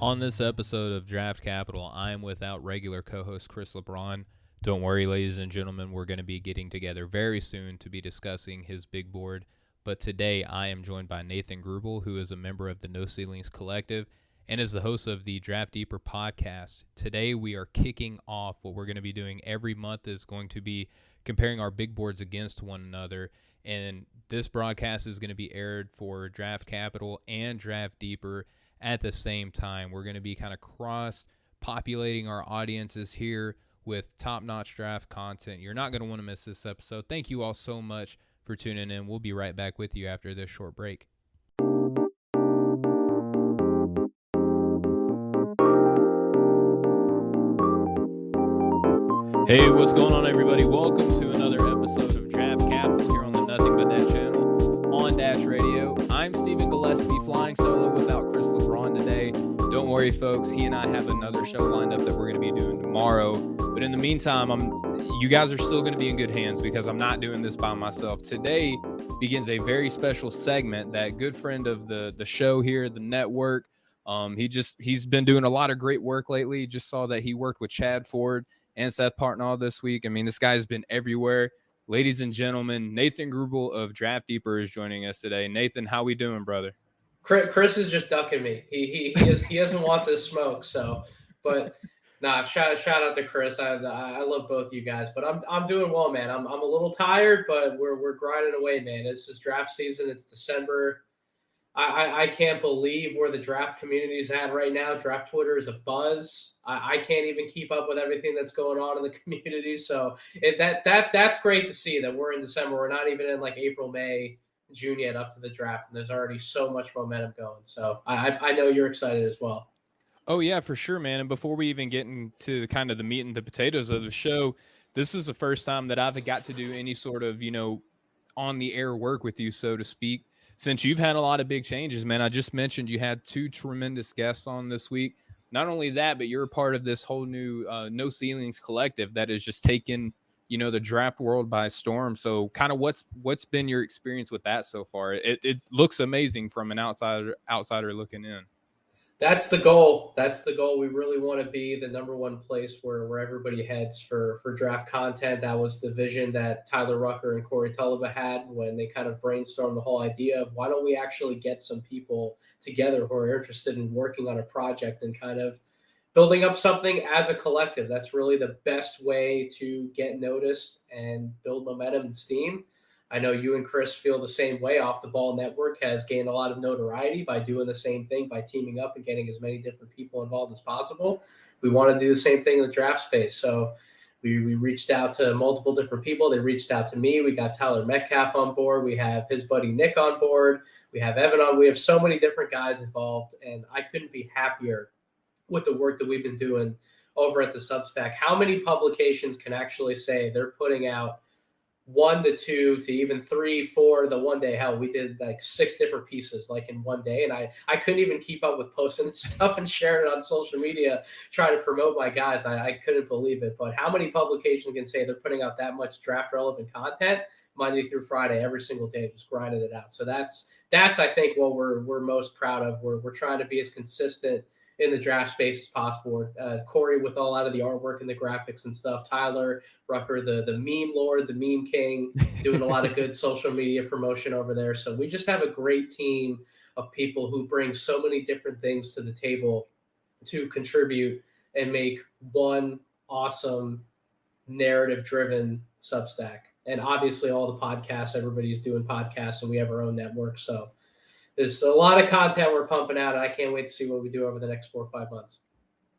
On this episode of Draft Capital, I am without regular co-host Chris LeBron. Don't worry, ladies and gentlemen, we're going to be getting together very soon to be discussing his big board. But today I am joined by Nathan Grubel, who is a member of the No Ceilings Collective and is the host of the Draft Deeper podcast. Today we are kicking off what we're going to be doing every month is going to be comparing our big boards against one another. And this broadcast is going to be aired for Draft Capital and Draft Deeper at the same time. We're going to be kind of cross-populating our audiences here with top-notch draft content. You're not going to want to miss this episode. Thank you all so much for tuning in. We'll be right back with you after this short break. Hey, what's going on, everybody? Welcome to another episode of Draft Capital here on the Nothing But Net channel on Dash Radio. I'm Stephen Gillespie, flying solo without Chris LeBron today. Don't worry, folks. He and I have another show lined up that we're going to be doing tomorrow. But in the meantime, you guys are still going to be in good hands because I'm not doing this by myself. Today begins a very special segment that good friend of the show here, the network. He's been doing a lot of great work lately. Just saw that he worked with Chad Ford and Seth Partnall this week. I mean, this guy's been everywhere. Ladies and gentlemen, Nathan Grubel of Draft Deeper is joining us today. Nathan, how we doing, brother? Chris is just ducking me. He doesn't want this smoke. So, but nah, shout out to Chris. I love both you guys, but I'm doing well, man. I'm a little tired, but we're grinding away, man. This is draft season. It's December. I can't believe where the draft community is at right now. Draft Twitter is a buzz. I can't even keep up with everything that's going on in the community. So that's great to see that we're in December. We're not even in like April, May, June yet up to the draft, and there's already so much momentum going. So I know you're excited as well. Oh, yeah, for sure, man. And before we even get into kind of the meat and the potatoes of the show, this is the first time that I've got to do any sort of, on-the-air work with you, so to speak. Since you've had a lot of big changes, man. I just mentioned you had two tremendous guests on this week. Not only that, but you're a part of this whole new No Ceilings collective that has just taken, the draft world by storm. So kind of what's been your experience with that so far? It looks amazing from an outsider looking in. That's the goal. We really want to be the number one place where everybody heads for draft content. That was the vision that Tyler Rucker and Corey Tulaba had when they kind of brainstormed the whole idea of why don't we actually get some people together who are interested in working on a project and kind of building up something as a collective. That's really the best way to get noticed and build momentum and steam. I know you and Chris feel the same way. Off the Ball Network has gained a lot of notoriety by doing the same thing, by teaming up and getting as many different people involved as possible. We want to do the same thing in the draft space. So we reached out to multiple different people. They reached out to me. We got Tyler Metcalf on board. We have his buddy Nick on board. We have Evan on. We have so many different guys involved, and I couldn't be happier with the work that we've been doing over at the Substack. How many publications can actually say they're putting out 1 to 2 to even 3, 4 the one day? Hell, we did like 6 different pieces like in one day, and I couldn't even keep up with posting this stuff and sharing it on social media trying to promote my guys. I couldn't believe it. But how many publications can say they're putting out that much draft relevant content Monday through Friday every single day, just grinding it out? So that's I think what we're most proud of. We're trying to be as consistent in the draft space as possible. Corey with a lot of the artwork and the graphics and stuff. Tyler Rucker, the meme lord, the meme king, doing a lot of good social media promotion over there. So we just have a great team of people who bring so many different things to the table to contribute and make one awesome narrative-driven Substack. And obviously all the podcasts, everybody's doing podcasts, and we have our own network. So there's a lot of content we're pumping out, and I can't wait to see what we do over the next 4 or 5 months.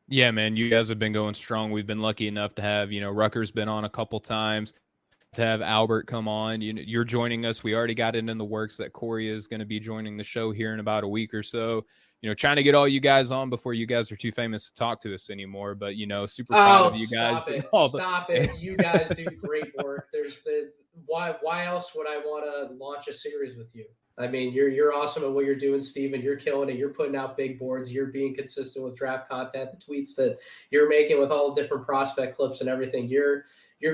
Yeah, man, you guys have been going strong. We've been lucky enough to have, Rucker's been on a couple times, to have Albert come on. You're joining us. We already got it in the works that Corey is going to be joining the show here in about a week or so. Trying to get all you guys on before you guys are too famous to talk to us anymore. But, super proud of you guys. Stop it. You guys do great work. Why else would I want to launch a series with you? I mean, you're awesome at what you're doing, Steven. You're killing it. You're putting out big boards. You're being consistent with draft content, the tweets that you're making with all the different prospect clips and everything. You're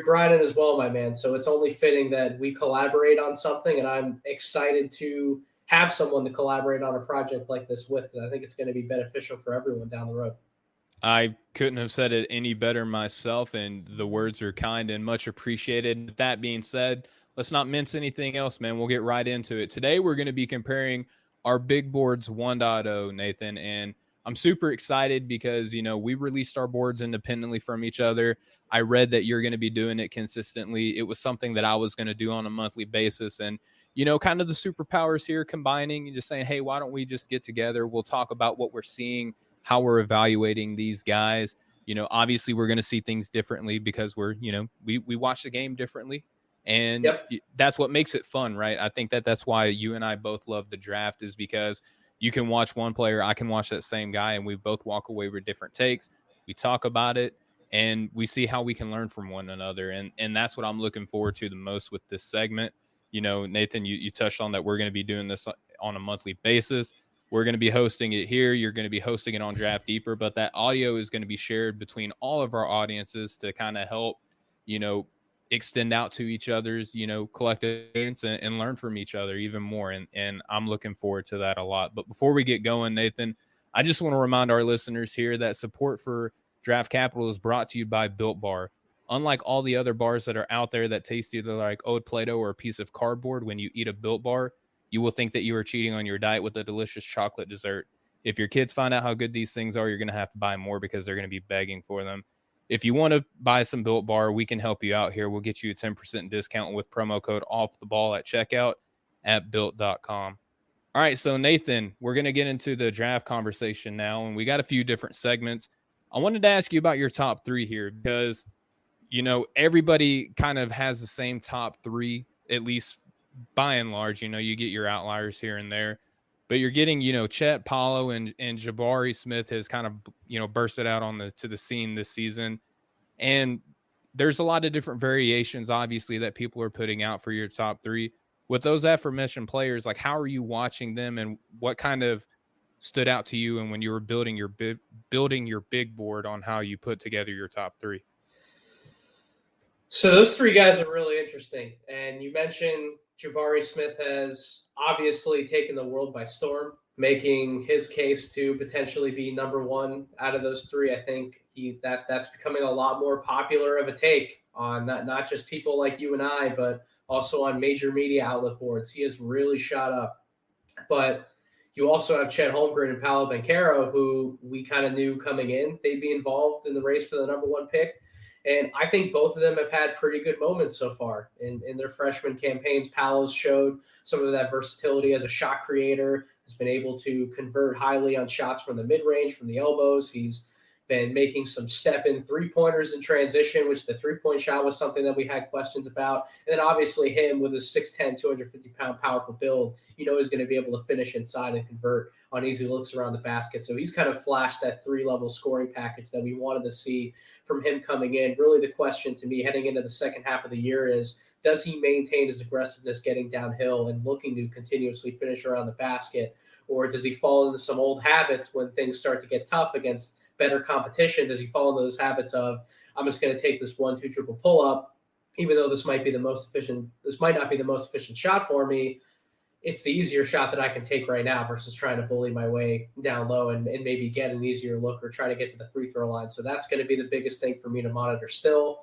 grinding as well, my man. So it's only fitting that we collaborate on something, and I'm excited to have someone to collaborate on a project like this with, because I think it's going to be beneficial for everyone down the road. I couldn't have said it any better myself, and the words are kind and much appreciated. With that being said, let's not mince anything else, man. We'll get right into it. Today, we're going to be comparing our big boards 1.0, Nathan, and I'm super excited because, we released our boards independently from each other. I read that you're going to be doing it consistently. It was something that I was going to do on a monthly basis, and kind of the superpowers here combining and just saying, hey, why don't we just get together? We'll talk about what we're seeing, how we're evaluating these guys. Obviously we're going to see things differently because we watch the game differently, and Yep. that's what makes it fun, right? I think that's why you and I both love the draft, is because you can watch one player, I can watch that same guy, and we both walk away with different takes. We talk about it and we see how we can learn from one another. And that's what I'm looking forward to the most with this segment. Nathan, you touched on that we're going to be doing this on a monthly basis. We're going to be hosting it here. You're going to be hosting it on Draft Deeper, but that audio is going to be shared between all of our audiences to kind of help, extend out to each other's, collective and learn from each other even more. And I'm looking forward to that a lot. But before we get going, Nathan, I just want to remind our listeners here that support for Draft Capital is brought to you by Built Bar. Unlike all the other bars that are out there that taste either like old Play-Doh or a piece of cardboard, when you eat a Built Bar, you will think that you are cheating on your diet with a delicious chocolate dessert. If your kids find out how good these things are, you're going to have to buy more because they're going to be begging for them. If you want to buy some Built Bar, we can help you out here. We'll get you a 10% discount with promo code OFFTHEBALL at checkout at built.com. All right, so Nathan, we're going to get into the draft conversation now, and we got a few different segments. I wanted to ask you about your top three here because, everybody kind of has the same top three, at least by and large. You get your outliers here and there, but you're getting, Chet, Paulo, and Jabari Smith has kind of, bursted out to the scene this season. And there's a lot of different variations, obviously, that people are putting out for your top three. With those aforementioned players, like, how are you watching them, and what kind of stood out to you and when you were building your big board on how you put together your top three? So those three guys are really interesting. And you mentioned Jabari Smith has obviously taken the world by storm, making his case to potentially be number one out of those three. I think that's becoming a lot more popular of a take on not just people like you and I, but also on major media outlet boards. He has really shot up. But you also have Chet Holmgren and Paolo Banchero, who we kind of knew coming in they'd be involved in the race for the number one pick. And I think both of them have had pretty good moments so far in their freshman campaigns. Paolo's showed some of that versatility as a shot creator, has been able to convert highly on shots from the mid-range, from the elbows. He's been making some step-in three-pointers in transition, which the three-point shot was something that we had questions about. And then obviously him with his 6'10", 250-pound powerful build, he's going to be able to finish inside and convert on easy looks around the basket. So he's kind of flashed that three-level scoring package that we wanted to see from him coming in. Really the question to me heading into the second half of the year is, does he maintain his aggressiveness getting downhill and looking to continuously finish around the basket? Or does he fall into some old habits when things start to get tough against better competition? Does he fall into those habits of, I'm just going to take this 1-2 triple pull up, even though this might not be the most efficient shot for me. It's the easier shot that I can take right now versus trying to bully my way down low and maybe get an easier look or try to get to the free throw line. So that's going to be the biggest thing for me to monitor still.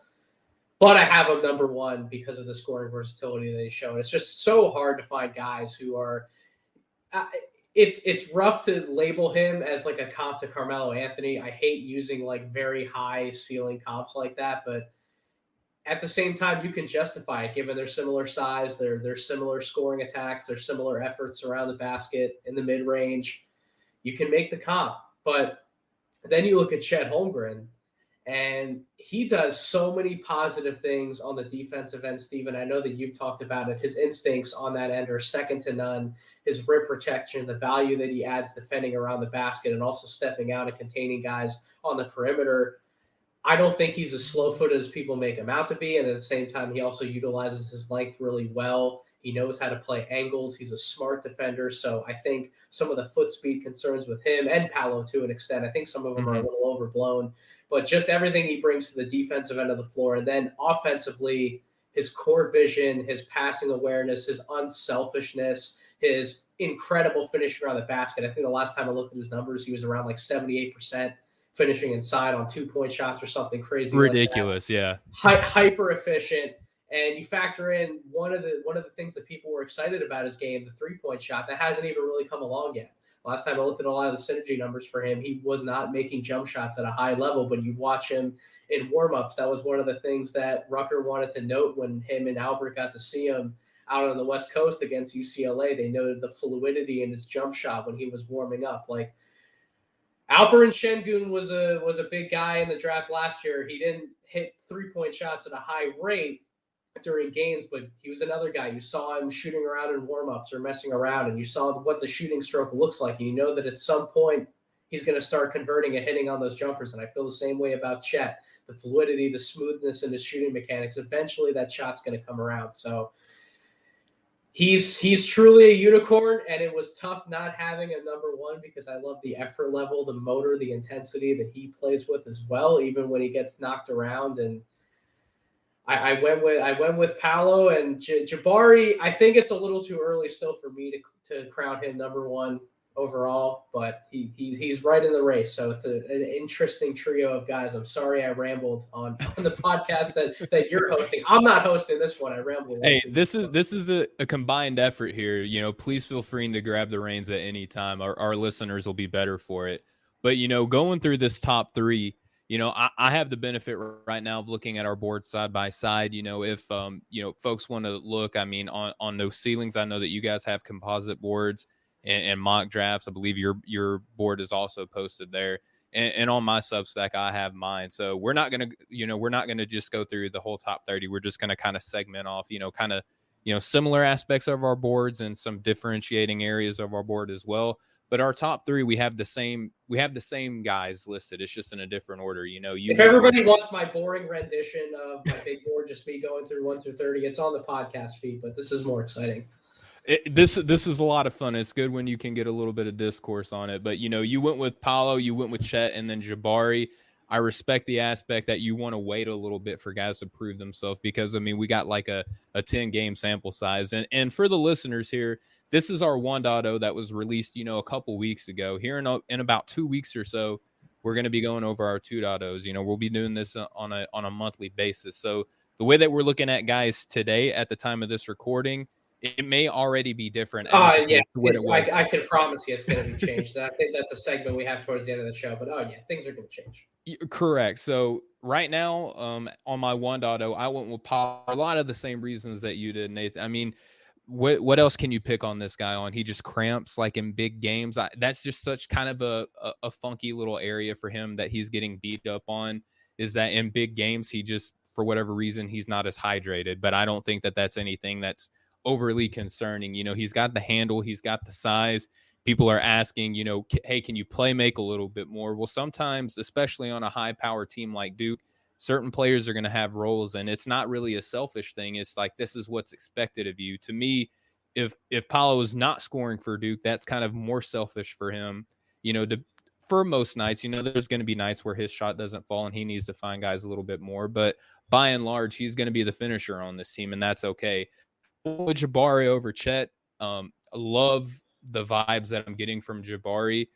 But I have him number one because of the scoring versatility that they show. And it's just so hard to find guys who are it's rough to label him as like a comp to Carmelo Anthony. I hate using like very high ceiling comps like that, but at the same time, you can justify it given their similar size, their similar scoring attacks, their similar efforts around the basket in the mid range. You can make the comp, but then you look at Chet Holmgren, and he does so many positive things on the defensive end, Steven. I know that you've talked about it. His instincts on that end are second to none. His rim protection, the value that he adds defending around the basket and also stepping out and containing guys on the perimeter. I don't think he's as slow-footed as people make him out to be, and at the same time, he also utilizes his length really well. He knows how to play angles. He's a smart defender, so I think some of the foot speed concerns with him and Paolo to an extent, I think some of them are a little overblown, but just everything he brings to the defensive end of the floor, and then offensively, his court vision, his passing awareness, his unselfishness, his incredible finishing around the basket. I think the last time I looked at his numbers, he was around like 78% finishing inside on 2-point shots or something crazy. Ridiculous, like yeah. Hyper efficient. And you factor in one of the things that people were excited about his game, the 3-point shot, that hasn't even really come along yet. Last time I looked at a lot of the synergy numbers for him, he was not making jump shots at a high level, but you watch him in warmups. That was one of the things that Rucker wanted to note when him and Albert got to see him out on the West Coast against UCLA. They noted the fluidity in his jump shot when he was warming up. Like, Alperen Şengün was a big guy in the draft last year. He didn't hit 3-point shots at a high rate during games, but he was another guy. You saw him shooting around in warmups or messing around, and you saw what the shooting stroke looks like, and you know that at some point he's going to start converting and hitting on those jumpers. And I feel the same way about Chet. The fluidity, the smoothness in his shooting mechanics, eventually that shot's going to come around. So he's truly a unicorn, and it was tough not having a number one because I love the effort level, the motor, the intensity that he plays with as well, even when he gets knocked around. And I went with Paolo and Jabari. I think it's a little too early still for me to crown him number one overall, but he's right in the race. So it's an interesting trio of guys. I'm sorry I rambled on the podcast that you're hosting. I'm not hosting this one. I rambled. Hey, this is a combined effort here. You know, please feel free to grab the reins at any time. Our listeners will be better for it. But, you know, going through this top three, you know, I have the benefit right now of looking at our board side by side. You know, if, you know, folks want to look, I mean, on those ceilings, I know that you guys have composite boards and mock drafts. I believe your board is also posted there. And on my Substack, I have mine. So we're not going to just go through the whole top 30. We're just going to kind of segment off, similar aspects of our boards and some differentiating areas of our board as well. But our top three, we have the same guys listed. It's just in a different order. You know, if everybody wants my boring rendition of my big board, just me going through 1 through 30, it's on the podcast feed, but this is more exciting. This is a lot of fun. It's good when you can get a little bit of discourse on it. But, you know, you went with Paolo, you went with Chet, and then Jabari. I respect the aspect that you want to wait a little bit for guys to prove themselves because, I mean, we got like a 10-game sample size. And for the listeners here, this is our 1.0 that was released, you know, a couple weeks ago. Here in about 2 weeks or so, we're going to be going over our 2.0s. You know, we'll be doing this on a monthly basis. So the way that we're looking at guys today at the time of this recording, it may already be different. I can promise you it's going to be changed. I think that's a segment we have towards the end of the show. But, things are going to change. Correct. So right now, on my 1.0, I went with Paul. A lot of the same reasons that you did, Nathan. I mean, what else can you pick on this guy on? He just cramps like in big games. That's just such kind of a funky little area for him that he's getting beat up on, is that in big games, he just, for whatever reason, he's not as hydrated. But I don't think that that's anything that's overly concerning. You know, he's got the handle, he's got the size. People are asking, you know, hey, can you play make a little bit more? Well, sometimes, especially on a high power team like Duke, certain players are going to have roles, and it's not really a selfish thing. It's like, this is what's expected of you. To me, if Paolo is not scoring for Duke, that's kind of more selfish for him, you know, for most nights. You know, there's going to be nights where his shot doesn't fall and he needs to find guys a little bit more, but by and large, he's going to be the finisher on this team, and that's okay. With Jabari over Chet, love the vibes that I'm getting from Jabari.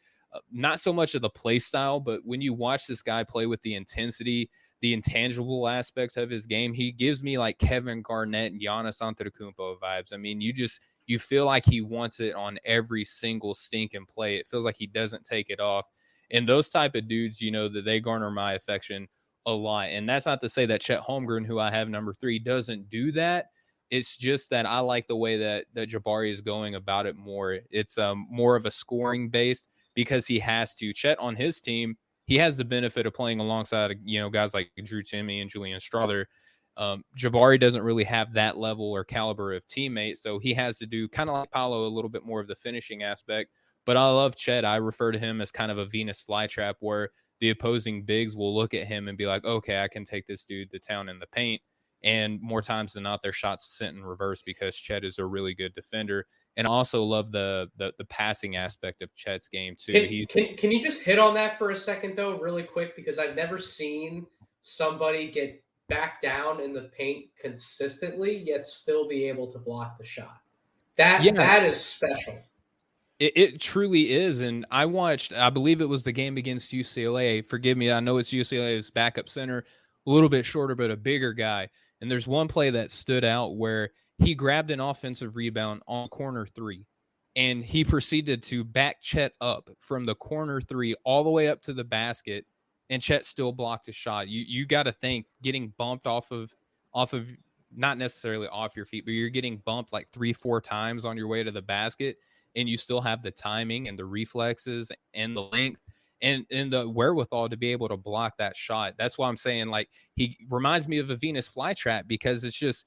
Not so much of the play style, but when you watch this guy play with the intensity, the intangible aspects of his game, he gives me like Kevin Garnett and Giannis Antetokounmpo vibes. I mean, you feel like he wants it on every single stinking play. It feels like he doesn't take it off. And those type of dudes, you know, that they garner my affection a lot. And that's not to say that Chet Holmgren, who I have number 3, doesn't do that. It's just that I like the way that Jabari is going about it more. It's more of a scoring base because he has to. Chet on his team, he has the benefit of playing alongside, you know, guys like Drew Timme and Julian Strather. Jabari doesn't really have that level or caliber of teammate, so he has to do kind of like Paolo, a little bit more of the finishing aspect. But I love Chet. I refer to him as kind of a Venus flytrap where the opposing bigs will look at him and be like, okay, I can take this dude to town in the paint. And more times than not, their shots sent in reverse because Chet is a really good defender. And I also love the passing aspect of Chet's game too. Can you just hit on that for a second though, really quick? Because I've never seen somebody get back down in the paint consistently yet still be able to block the shot. That is special. It truly is. And I believe it was the game against UCLA. Forgive me, I know it's UCLA's backup center, a little bit shorter, but a bigger guy. And there's one play that stood out where he grabbed an offensive rebound on corner three, and he proceeded to back Chet up from the corner three all the way up to the basket, and Chet still blocked a shot. You got to think, getting bumped off of not necessarily off your feet, but you're getting bumped like 3-4 times on your way to the basket, and you still have the timing and the reflexes and the length and the wherewithal to be able to block that shot. That's why I'm saying, like, he reminds me of a Venus flytrap, because it's just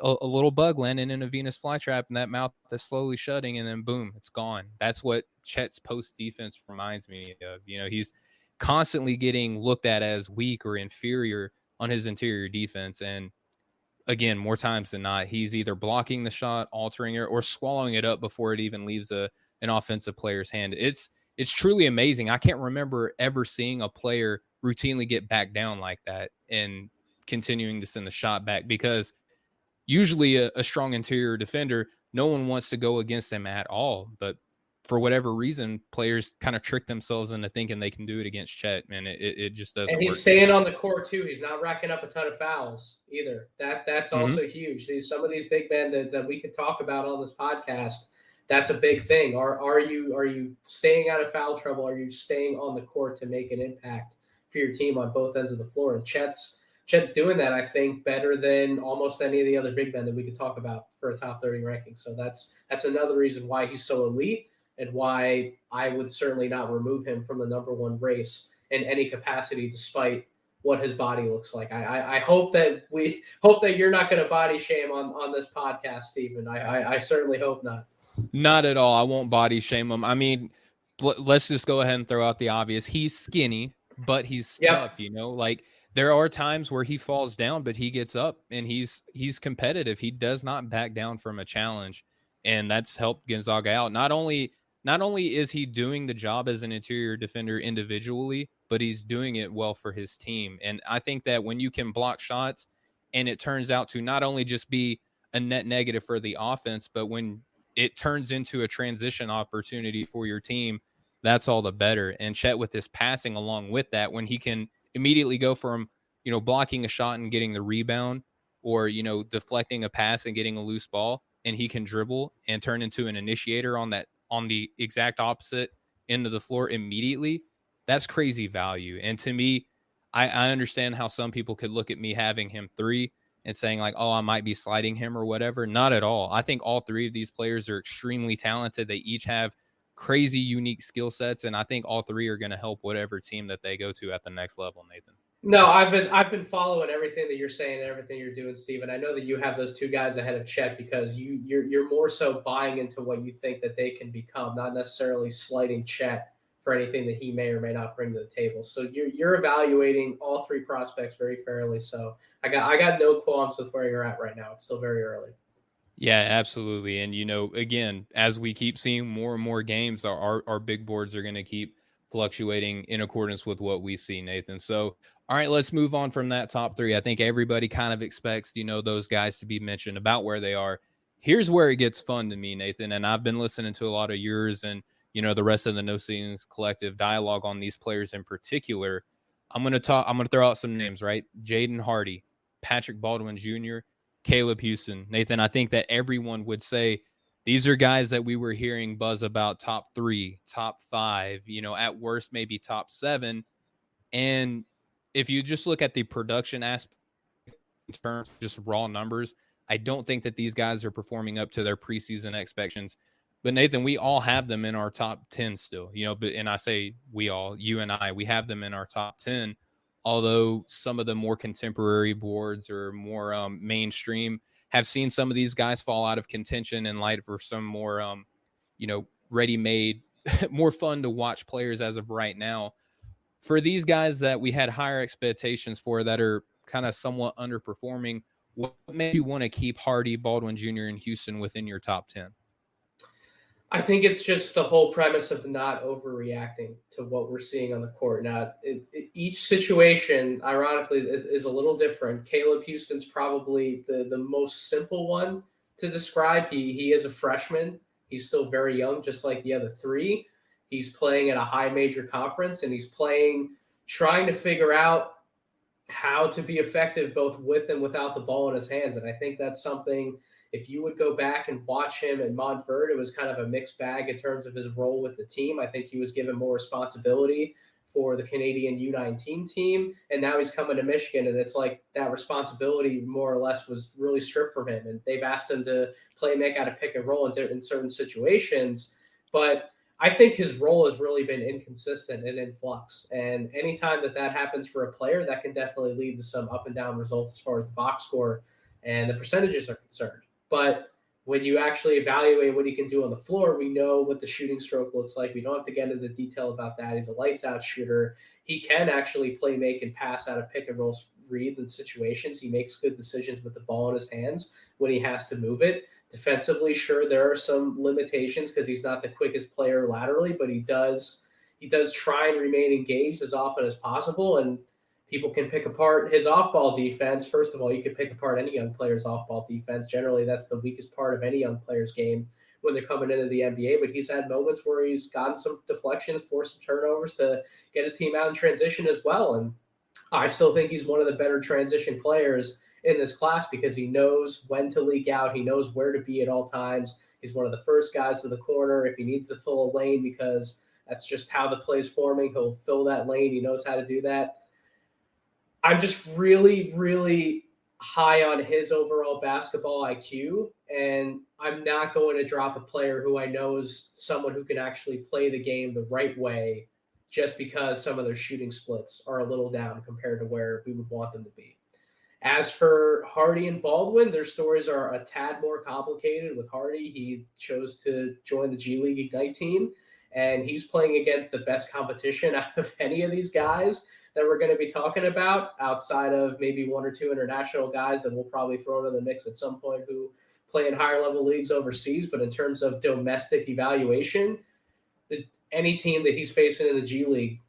a little bug landing in a Venus flytrap, and that mouth is slowly shutting, and then boom, it's gone. That's what Chet's post defense reminds me of. He's constantly getting looked at as weak or inferior on his interior defense, and again, more times than not, he's either blocking the shot, altering it, or swallowing it up before it even leaves an offensive player's hand. It's truly amazing. I can't remember ever seeing a player routinely get back down like that and continuing to send the shot back, because usually a strong interior defender, no one wants to go against them at all. But for whatever reason, players kind of trick themselves into thinking they can do it against Chet, man. It just doesn't work. And he's staying on the court too. He's not racking up a ton of fouls either. That's also huge. Some of these big men that we could talk about on this podcast, that's a big thing. Are you staying out of foul trouble? Are you staying on the court to make an impact for your team on both ends of the floor? And Chet's doing that, I think, better than almost any of the other big men that we could talk about for a top 30 ranking. So that's another reason why he's so elite, and why I would certainly not remove him from the number one race in any capacity, despite what his body looks like. I hope that you're not going to body shame on this podcast, Stephen. I certainly hope not. Not at all. I won't body shame him. I mean, let's just go ahead and throw out the obvious. He's skinny, but he's tough, like, there are times where he falls down, but he gets up and he's competitive. He does not back down from a challenge, and that's helped Gonzaga out. Not only is he doing the job as an interior defender individually, but he's doing it well for his team. And I think that when you can block shots and it turns out to not only just be a net negative for the offense, but when it turns into a transition opportunity for your team, that's all the better. And Chet, with his passing along with that, when he can immediately go from, blocking a shot and getting the rebound, or, deflecting a pass and getting a loose ball, and he can dribble and turn into an initiator on the exact opposite end of the floor immediately, that's crazy value. And to me, I understand how some people could look at me having him 3 and saying, like, oh, I might be sliding him or whatever. Not at all. I think all 3 of these players are extremely talented. They each have crazy unique skill sets, and I think all 3 are going to help whatever team that they go to at the next level, Nathan. No, I've been following everything that you're saying and everything you're doing, Stephen. I know that you have those 2 guys ahead of Chet because you're more so buying into what you think that they can become, not necessarily slighting Chet for anything that he may or may not bring to the table. So you're evaluating all 3 prospects very fairly. So I got no qualms with where you're at right now. It's still very early. Yeah, absolutely. And, again, as we keep seeing more and more games, our big boards are going to keep fluctuating in accordance with what we see, Nathan. So, all right, let's move on from that top 3. I think everybody kind of expects, those guys to be mentioned about where they are. Here's where it gets fun to me, Nathan. And I've been listening to a lot of yours and, the rest of the No Ceilings Collective dialogue on these players in particular. I'm going to throw out some names, right? Jaden Hardy, Patrick Baldwin Jr., Caleb Houston. Nathan, I think that everyone would say these are guys that we were hearing buzz about top 3, top 5, at worst, maybe top 7. And if you just look at the production aspect in terms of just raw numbers, I don't think that these guys are performing up to their preseason expectations. But Nathan, we all have them in our top 10 still, and I say we all, you and I, we have them in our top 10. Although some of the more contemporary boards or more mainstream have seen some of these guys fall out of contention in light for some more, ready-made, more fun to watch players as of right now. For these guys that we had higher expectations for that are kind of somewhat underperforming, what made you want to keep Hardy, Baldwin Jr., and Houston within your top 10? I think it's just the whole premise of not overreacting to what we're seeing on the court. Now, each situation, ironically, is a little different. Caleb Houston's probably the most simple one to describe. He is a freshman. He's still very young, just like the other three. He's playing at a high major conference, and he's trying to figure out how to be effective both with and without the ball in his hands. And I think that's something, if you would go back and watch him at Montfort, it was kind of a mixed bag in terms of his role with the team. I think he was given more responsibility for the Canadian U19 team, and now he's coming to Michigan, and it's like that responsibility more or less was really stripped from him, and they've asked him to make out of pick and roll in certain situations, but I think his role has really been inconsistent and in flux, and anytime that happens for a player, that can definitely lead to some up and down results as far as the box score and the percentages are concerned. But when you actually evaluate what he can do on the floor, we know what the shooting stroke looks like. We don't have to get into the detail about that. He's a lights out shooter. He can actually play, make, and pass out of pick and roll reads and situations. He makes good decisions with the ball in his hands when he has to move it. Defensively, sure, there are some limitations because he's not the quickest player laterally, but he does try and remain engaged as often as possible. And people can pick apart his off-ball defense. First of all, you could pick apart any young player's off-ball defense. Generally, that's the weakest part of any young player's game when they're coming into the NBA. But he's had moments where he's gotten some deflections, forced some turnovers to get his team out in transition as well. And I still think he's one of the better transition players in this class because he knows when to leak out. He knows where to be at all times. He's one of the first guys to the corner if he needs to fill a lane because that's just how the play's forming. He'll fill that lane. He knows how to do that. I'm just really, really high on his overall basketball IQ, and I'm not going to drop a player who I know is someone who can actually play the game the right way just because some of their shooting splits are a little down compared to where we would want them to be. As for Hardy and Baldwin, their stories are a tad more complicated. With Hardy, he chose to join the G League Ignite team, and he's playing against the best competition out of any of these guys that we're going to be talking about, outside of maybe one or two international guys that we'll probably throw into the mix at some point who play in higher level leagues overseas. But in terms of domestic evaluation, any team that he's facing in the G League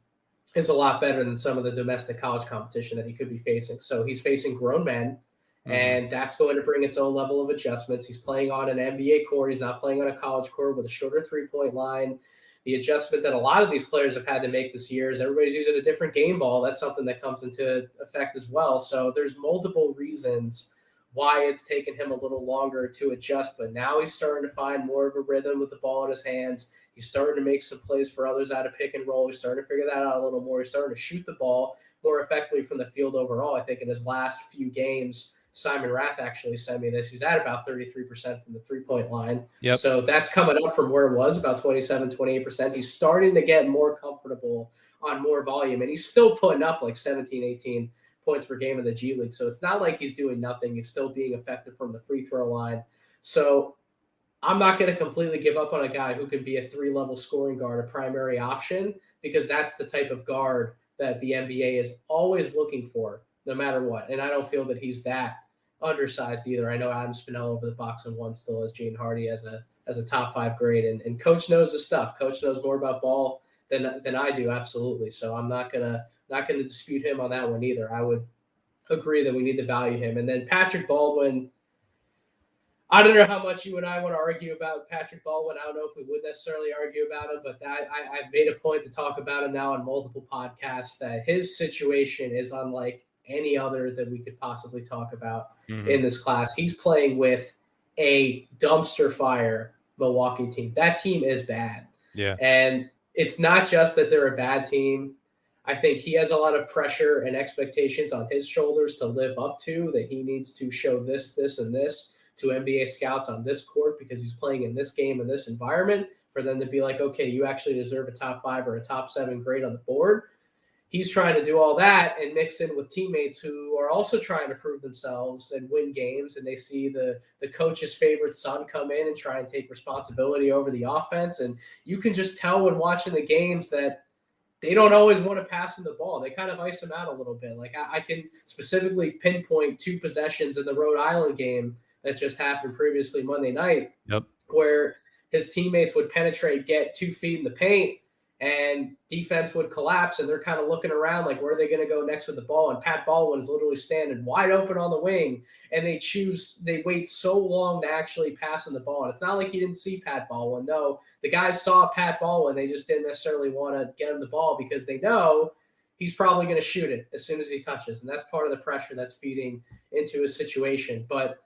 is a lot better than some of the domestic college competition that he could be facing. So he's facing grown men, and that's going to bring its own level of adjustments. He's playing on an NBA court. He's not playing on a college court with a shorter three-point line. The adjustment that a lot of these players have had to make this year is everybody's using a different game ball. That's something that comes into effect as well. So there's multiple reasons why it's taken him a little longer to adjust, but now he's starting to find more of a rhythm with the ball in his hands. He's starting to make some plays for others out of pick and roll. He's starting to figure that out a little more. He's starting to shoot the ball more effectively from the field overall. I think in his last few games, Simon Rath actually sent me this. He's at about 33% from the three-point line. Yep. So that's coming up from where it was, about 27, 28%. He's starting to get more comfortable on more volume, and he's still putting up like 17, 18 points per game in the G League. So it's not like he's doing nothing. He's still being effective from the free throw line. So I'm not going to completely give up on a guy who can be a three-level scoring guard, a primary option, because that's the type of guard that the NBA is always looking for, no matter what. And I don't feel that he's that undersized either. I know Adam Spinell over the box and one still has Jaden Hardy as a top 5 grade, and Coach knows his stuff. Coach knows more about ball than I do, absolutely. So I'm not gonna dispute him on that one either. I would agree that we need to value him. And then Patrick Baldwin, I don't know how much you and I want to argue about Patrick Baldwin. I don't know if we would necessarily argue about him, but I've made a point to talk about him now on multiple podcasts that his situation is unlike any other that we could possibly talk about in this class. He's playing with a dumpster fire Milwaukee team. That team is bad. Yeah. And it's not just that they're a bad team. I think he has a lot of pressure and expectations on his shoulders to live up to, that he needs to show this, and this to NBA scouts on this court because he's playing in this game, in this environment, for them to be like, okay, you actually deserve a top 5 or a top 7 grade on the board. He's trying to do all that and mix in with teammates who are also trying to prove themselves and win games. And they see the coach's favorite son come in and try and take responsibility over the offense. And you can just tell when watching the games that they don't always want to pass him the ball. They kind of ice him out a little bit. Like I can specifically pinpoint 2 possessions in the Rhode Island game that just happened previously Monday night, where his teammates would penetrate, get 2 feet in the paint, and defense would collapse, and they're kind of looking around like, where are they going to go next with the ball? And Pat Baldwin is literally standing wide open on the wing, and they wait so long to actually pass him the ball. And it's not like he didn't see Pat Baldwin. No, the guys saw Pat Baldwin. They just didn't necessarily want to get him the ball because they know he's probably going to shoot it as soon as he touches. And that's part of the pressure that's feeding into his situation. But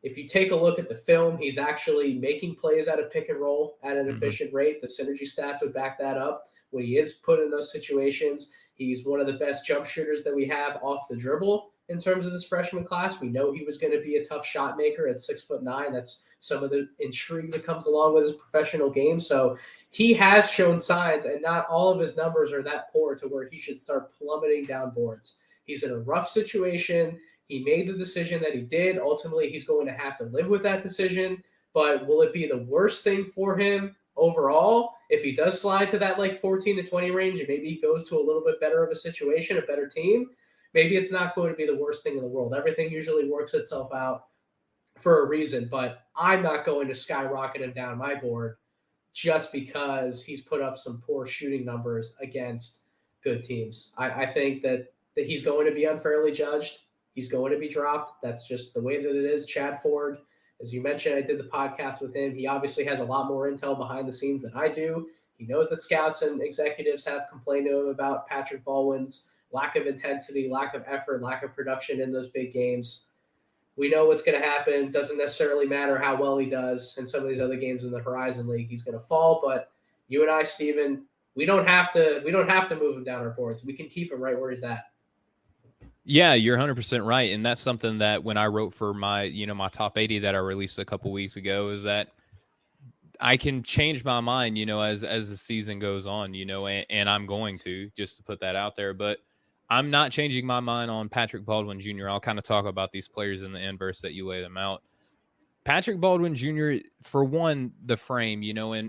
if you take a look at the film, he's actually making plays out of pick and roll at an efficient rate. The synergy stats would back that up. When he is put in those situations, he's one of the best jump shooters that we have off the dribble in terms of this freshman class. We know he was going to be a tough shot maker at 6'9". That's some of the intrigue that comes along with his professional game. So he has shown signs, and not all of his numbers are that poor to where he should start plummeting down boards. He's in a rough situation. He made the decision that he did. Ultimately, he's going to have to live with that decision. But will it be the worst thing for him overall if he does slide to that like 14 to 20 range and maybe he goes to a little bit better of a situation, a better team? Maybe it's not going to be the worst thing in the world. Everything usually works itself out for a reason, but I'm not going to skyrocket him down my board just because he's put up some poor shooting numbers against good teams. I think that he's going to be unfairly judged. He's going to be dropped. That's just the way that it is. Chad Ford, as you mentioned, I did the podcast with him. He obviously has a lot more intel behind the scenes than I do. He knows that scouts and executives have complained to him about Patrick Baldwin's lack of intensity, lack of effort, lack of production in those big games. We know what's going to happen. Doesn't necessarily matter how well he does in some of these other games in the Horizon League. He's going to fall, but you and I, Steven, we don't have to move him down our boards. We can keep him right where he's at. Yeah, you're 100% right, and that's something that when I wrote for my, my top 80 that I released a couple weeks ago, is that I can change my mind, as the season goes on, and I'm going to, just to put that out there. But I'm not changing my mind on Patrick Baldwin Jr. I'll kind of talk about these players in the inverse that you lay them out. Patrick Baldwin Jr., for one, the frame,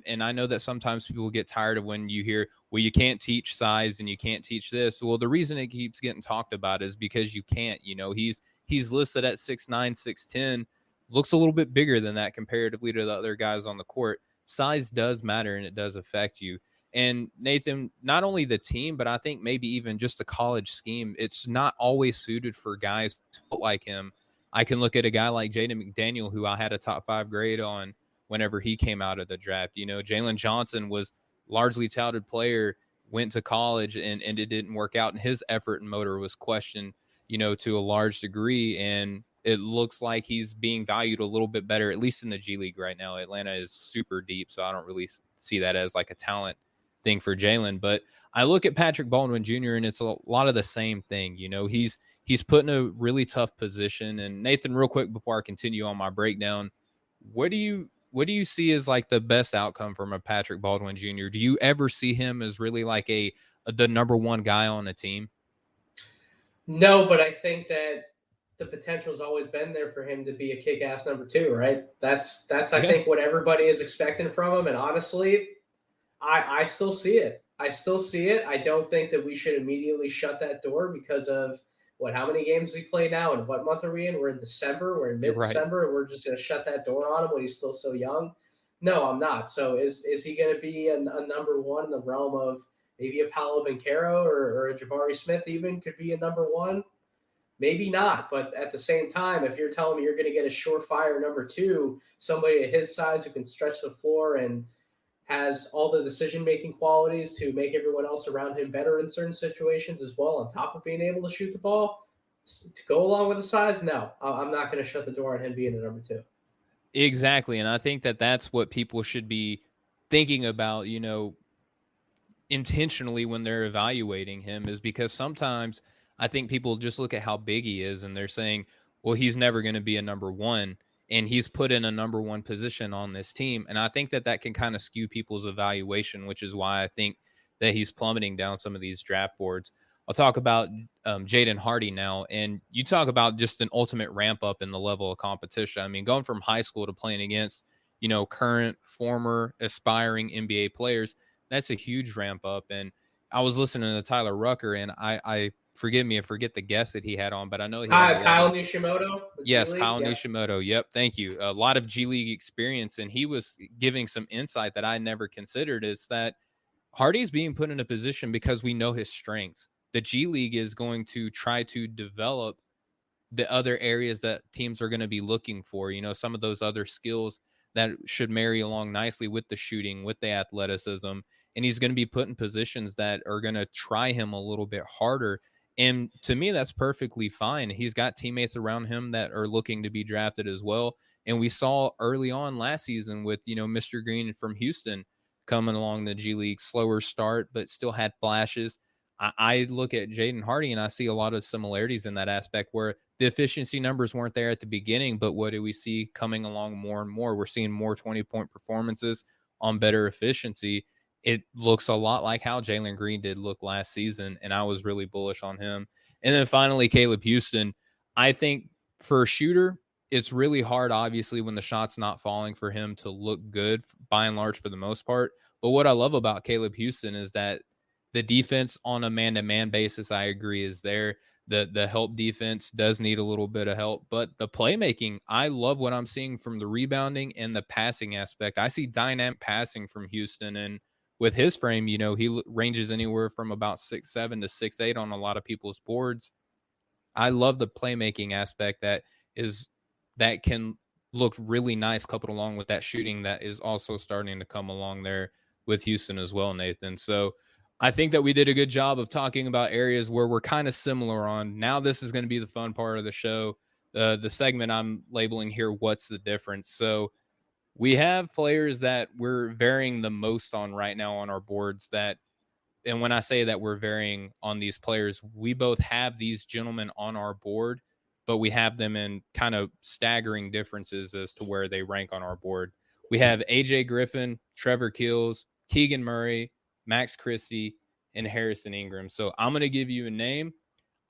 and I know that sometimes people get tired of when you hear, well, you can't teach size and you can't teach this. Well, the reason it keeps getting talked about is because you can't. He's listed at 6'9", 6'10", looks a little bit bigger than that comparatively to the other guys on the court. Size does matter, and it does affect you. And Nathan, not only the team, but I think maybe even just the college scheme, it's not always suited for guys like him. I can look at a guy like Jaden McDaniel, who I had a top 5 grade on whenever he came out of the draft. Jalen Johnson was largely touted player, went to college, and it didn't work out. And his effort and motor was questioned, to a large degree. And it looks like he's being valued a little bit better, at least in the G League right now. Atlanta is super deep, so I don't really see that as like a talent thing for Jalen. But I look at Patrick Baldwin Jr., and it's a lot of the same thing. He's put in a really tough position. And Nathan, real quick before I continue on my breakdown, what do you see as like the best outcome from a Patrick Baldwin Jr.? Do you ever see him as really like the number one guy on a team? No, but I think that the potential has always been there for him to be a kick-ass number 2, right? That's I think what everybody is expecting from him. And honestly, I still see it. I don't think that we should immediately shut that door because of how many games he played now, and what month are we in? We're in December. We're in mid-December, and we're just going to shut that door on him when he's still so young. No, I'm not. So is he going to be a number 1 in the realm of maybe a Paolo Banchero or a Jabari Smith even could be a number 1? Maybe not. But at the same time, if you're telling me you're going to get a surefire number 2, somebody at his size who can stretch the floor and has all the decision-making qualities to make everyone else around him better in certain situations as well, on top of being able to shoot the ball, to go along with the size, no, I'm not going to shut the door on him being a number 2. Exactly, and I think that that's what people should be thinking about, intentionally when they're evaluating him, is because sometimes I think people just look at how big he is and they're saying, well, he's never going to be a number 1. And he's put in a number 1 position on this team. And I think that can kind of skew people's evaluation, which is why I think that he's plummeting down some of these draft boards. I'll talk about Jaden Hardy now. And you talk about just an ultimate ramp up in the level of competition. I mean, going from high school to playing against, current, former, aspiring NBA players, that's a huge ramp up. And I was listening to Tyler Rucker, and I forgive me, I forget the guest that he had on, but I know he has Kyle Nishimoto. Yes, Kyle Nishimoto. Yep, thank you. A lot of G League experience, and he was giving some insight that I never considered, is that Hardy's being put in a position because we know his strengths. The G League is going to try to develop the other areas that teams are going to be looking for, some of those other skills that should marry along nicely with the shooting, with the athleticism. And he's going to be put in positions that are going to try him a little bit harder. And to me, that's perfectly fine. He's got teammates around him that are looking to be drafted as well. And we saw early on last season with, Mr. Green from Houston coming along the G League, slower start, but still had flashes. I look at Jaden Hardy and I see a lot of similarities in that aspect where the efficiency numbers weren't there at the beginning, but what do we see coming along more and more? We're seeing more 20-point performances on better efficiency. It looks a lot like how Jalen Green did look last season, and I was really bullish on him. And then finally, Caleb Houston. I think for a shooter, it's really hard, obviously, when the shot's not falling for him to look good by and large for the most part. But what I love about Caleb Houston is that the defense on a man-to-man basis, I agree, is there. The help defense does need a little bit of help, but the playmaking, I love what I'm seeing from the rebounding and the passing aspect. I see dynamic passing from Houston, and with his frame, he ranges anywhere from about 6'7" to 6'8" on a lot of people's boards. I love the playmaking aspect that can look really nice coupled along with that shooting that is also starting to come along there with Houston as well, Nathan. So I think that we did a good job of talking about areas where we're kind of similar on. Now this is going to be the fun part of the show. The segment I'm labeling here, what's the difference? So we have players that we're varying the most on right now on our boards that, and when I say that we're varying on these players, we both have these gentlemen on our board, but we have them in kind of staggering differences as to where they rank on our board. We have AJ Griffin, Trevor Keels, Keegan Murray, Max Christie, and Harrison Ingram. So I'm going to give you a name.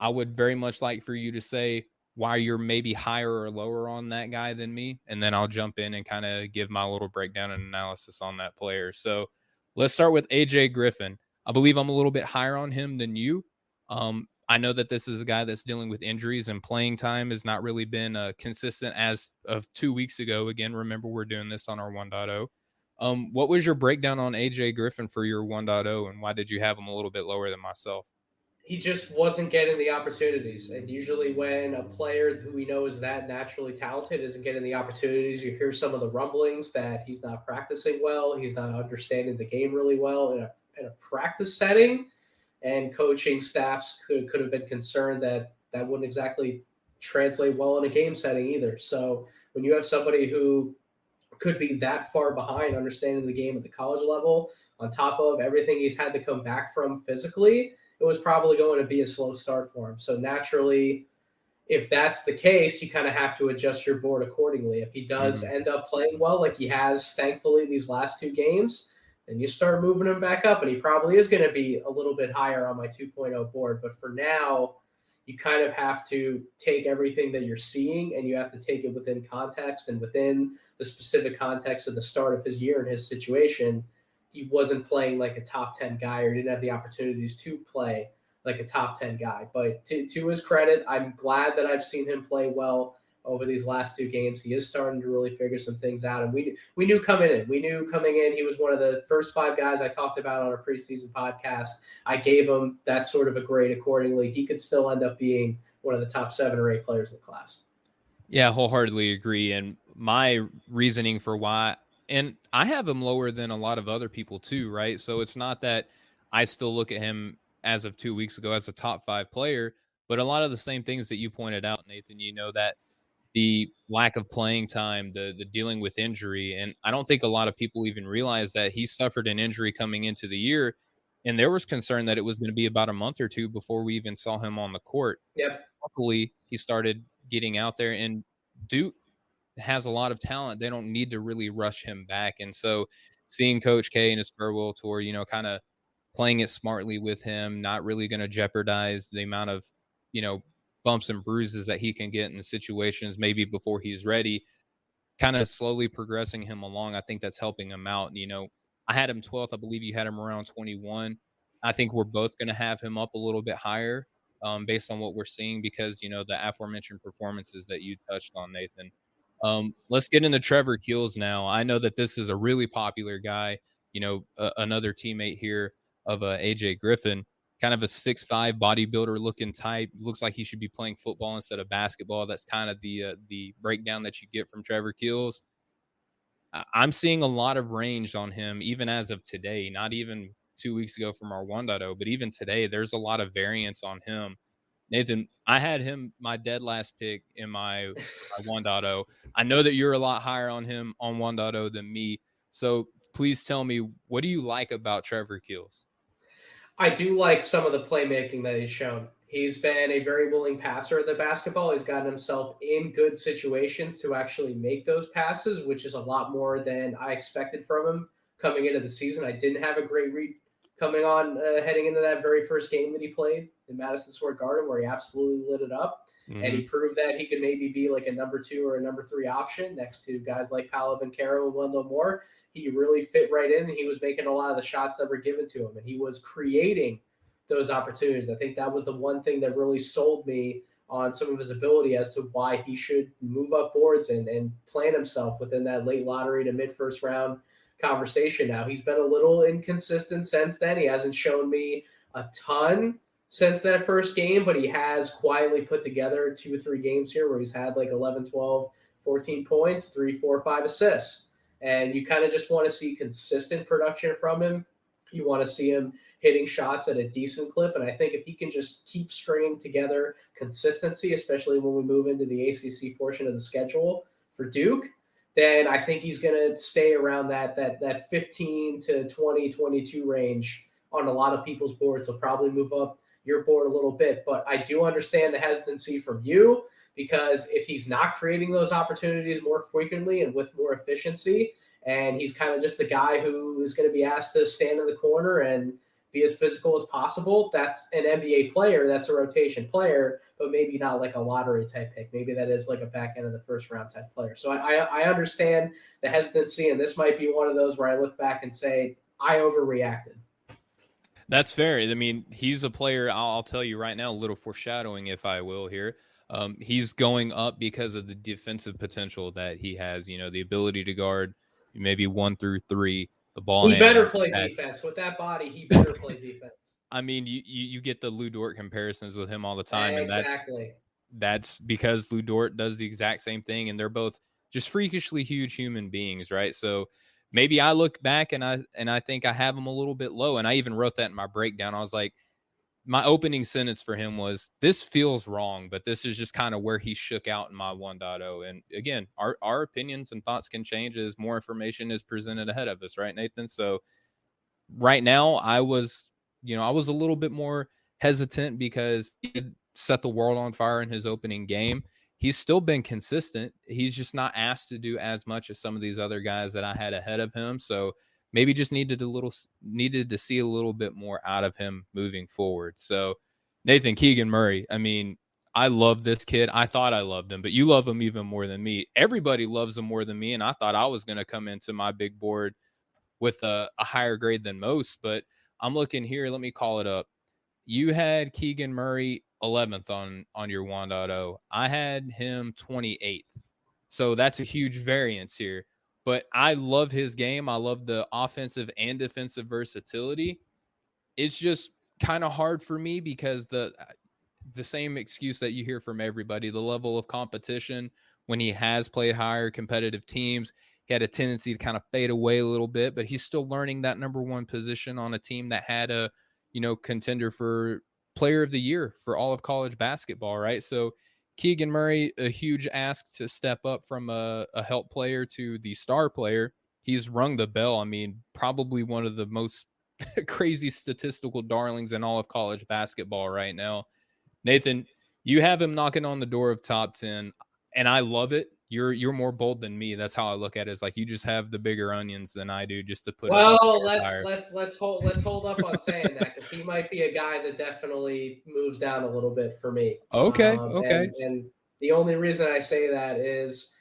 I would very much like for you to say why you're maybe higher or lower on that guy than me, and then I'll jump in and kind of give my little breakdown and analysis on that player. So let's start with AJ Griffin. I believe I'm a little bit higher on him than you. I know that this is a guy that's dealing with injuries and playing time has not really been consistent as of 2 weeks ago. Again, remember we're doing this on our 1.0. What was your breakdown on AJ Griffin for your 1.0 and why did you have him a little bit lower than myself? He just wasn't getting the opportunities. And usually, when a player who we know is that naturally talented isn't getting the opportunities, you hear some of the rumblings that he's not practicing well, he's not understanding the game really well in a practice setting. And coaching staffs could have been concerned that that wouldn't exactly translate well in a game setting either. So when you have somebody who could be that far behind understanding the game at the college level, on top of everything he's had to come back from physically, it was probably going to be a slow start for him. So naturally, if that's the case, you kind of have to adjust your board accordingly. If he does end up playing well, like he has, thankfully, these last two games, then you start moving him back up, and he probably is going to be a little bit higher on my 2.0 board. But for now, you kind of have to take everything that you're seeing, and you have to take it within context and within the specific context of the start of his year and his situation. He wasn't playing like a top 10 guy, or didn't have the opportunities to play like a top 10 guy. But to his credit, I'm glad that I've seen him play well over these last two games. He is starting to really figure some things out. And we knew coming in. We knew coming in he was one of the first five guys I talked about on a preseason podcast. I gave him that sort of a grade accordingly. He could still end up being one of the top 7 or 8 players in the class. Yeah, wholeheartedly agree. And my reasoning for why, and I have him lower than a lot of other people too, right? So it's not that I still look at him as of 2 weeks ago as a top 5 player, but a lot of the same things that you pointed out, Nathan, that the lack of playing time, the dealing with injury. And I don't think a lot of people even realize that he suffered an injury coming into the year. And there was concern that it was going to be about a month or two before we even saw him on the court. Yep. Luckily, he started getting out there, and Duke has a lot of talent. They don't need to really rush him back. And so seeing Coach K and his farewell tour, kind of playing it smartly with him, not really going to jeopardize the amount of, bumps and bruises that he can get in situations maybe before he's ready, kind of slowly progressing him along. I think that's helping him out. I had him 12th. I believe you had him around 21. I think we're both going to have him up a little bit higher based on what we're seeing because, the aforementioned performances that you touched on, Nathan. Let's get into Trevor Keels now. I know that this is a really popular guy, another teammate here. of AJ Griffin. Kind of a 6'5" bodybuilder looking type. Looks like he should be playing football instead of basketball. That's kind of the breakdown that you get from Trevor Keels. I'm seeing a lot of range on him, even as of today, not even 2 weeks ago from our 1.0, but even today, there's a lot of variance on him. Nathan, I had him my dead last pick in my 1.0. I know that you're a lot higher on him on 1.0 than me. So please tell me, what do you like about Trevor Keels? I do like some of the playmaking that he's shown. He's been a very willing passer of the basketball. He's gotten himself in good situations to actually make those passes, which is a lot more than I expected from him coming into the season. I didn't have a great read coming on heading into that very first game that he played in Madison Square Garden, where he absolutely lit it up. Mm-hmm. And he proved that he could maybe be like a number 2 or a number 3 option next to guys like Paolo Banchero and Wendell Moore. He really fit right in, and he was making a lot of the shots that were given to him, and he was creating those opportunities. I think that was the one thing that really sold me on some of his ability as to why he should move up boards and plant himself within that late lottery to mid-first round conversation. Now, he's been a little inconsistent since then. He hasn't shown me a ton since that first game, but he has quietly put together 2 or 3 games here where he's had like 11, 12, 14 points, 3, 4, 5 assists. And you kind of just want to see consistent production from him. You want to see him hitting shots at a decent clip. And I think if he can just keep stringing together consistency, especially when we move into the ACC portion of the schedule for Duke, then I think he's going to stay around that 15 to 20, 22 range on a lot of people's boards. He'll probably move up your board a little bit. But I do understand the hesitancy from you, because if he's not creating those opportunities more frequently and with more efficiency, and he's kind of just the guy who is going to be asked to stand in the corner and be as physical as possible, that's an NBA player, that's a rotation player, but maybe not like a lottery type pick. Maybe that is like a back end of the first round type player. So I understand the hesitancy, and this might be one of those where I look back and say, I overreacted. That's fair. I mean, he's a player, I'll tell you right now, a little foreshadowing, if I will here. He's going up because of the defensive potential that he has, the ability to guard maybe 1 through 3, the ball. He better play defense with that body. He better play defense. I mean, you get the Lou Dort comparisons with him all the time. Exactly. And that's because Lou Dort does the exact same thing, and they're both just freakishly huge human beings, right? So maybe I look back and I think I have him a little bit low. And I even wrote that in my breakdown. I was like, my opening sentence for him was, this feels wrong, but this is just kind of where he shook out in my 1.0. And again, our opinions and thoughts can change as more information is presented ahead of us, right, Nathan? So right now I was a little bit more hesitant because he had set the world on fire in his opening game. He's still been consistent. He's just not asked to do as much as some of these other guys that I had ahead of him. So maybe just needed to see a little bit more out of him moving forward. So Nathan, Keegan Murray, I mean, I love this kid. I thought I loved him, but you love him even more than me. Everybody loves him more than me, and I thought I was going to come into my big board with a higher grade than most, but I'm looking here. Let me call it up. You had Keegan Murray 11th on your 1.0. I had him 28th. So that's a huge variance here. But I love his game. I love the offensive and defensive versatility. It's just kind of hard for me because the same excuse that you hear from everybody, the level of competition when he has played higher competitive teams, he had a tendency to kind of fade away a little bit, but he's still learning that number 1 position on a team that had a, contender for player of the year for all of college basketball, right? So Keegan Murray, a huge ask to step up from a help player to the star player. He's rung the bell. I mean, probably one of the most crazy statistical darlings in all of college basketball right now. Nathan, you have him knocking on the door of top 10, and I love it. You're more bold than me. That's how I look at it. It's like you just have the bigger onions than I do, just to put. Well, let's hold up on saying that, because he might be a guy that definitely moves down a little bit for me. Okay. And the only reason I say that is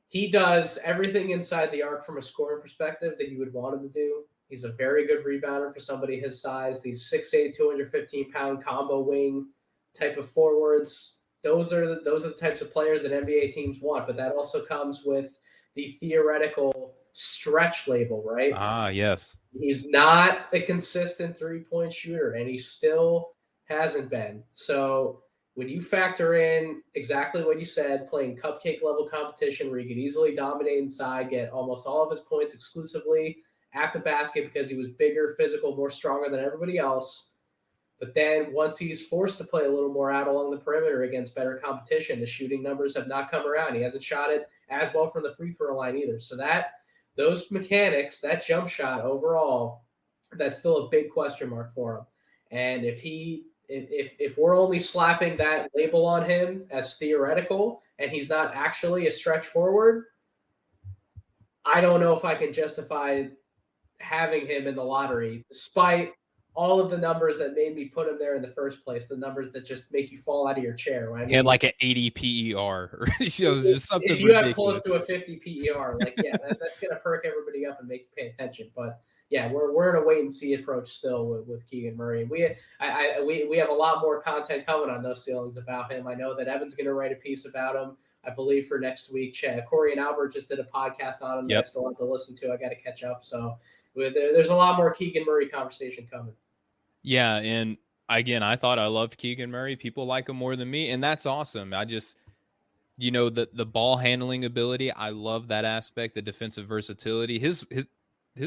he does everything inside the arc from a scoring perspective that you would want him to do. He's a very good rebounder for somebody his size. These 6'8", 215-pound combo wing type of forwards. Those are the types of players that NBA teams want, but that also comes with the theoretical stretch label, right? Ah, yes. He's not a consistent three-point shooter, and he still hasn't been. So when you factor in exactly what you said, playing cupcake level competition where he could easily dominate inside, get almost all of his points exclusively at the basket because he was bigger, physical, more stronger than everybody else. But then once he's forced to play a little more out along the perimeter against better competition, the shooting numbers have not come around. He hasn't shot it as well from the free throw line either. So those mechanics, that jump shot overall, that's still a big question mark for him. And if we're only slapping that label on him as theoretical and he's not actually a stretch forward, I don't know if I can justify having him in the lottery, despite all of the numbers that made me put him there in the first place, the numbers that just make you fall out of your chair. He had like an 80 PER. It was just something if you ridiculous. have close to a 50 PER, like, yeah, that's going to perk everybody up and make you pay attention. But yeah, we're in a wait and see approach still with Keegan Murray. We have a lot more content coming on those ceilings about him. I know that Evan's going to write a piece about him, I believe, for next week. Corey and Albert just did a podcast on him that I still have to listen to. I got to catch up. So there's a lot more Keegan Murray conversation coming. Yeah, and again, I thought I loved Keegan Murray. People like him more than me, and that's awesome. I just, the ball handling ability, I love that aspect, the defensive versatility. His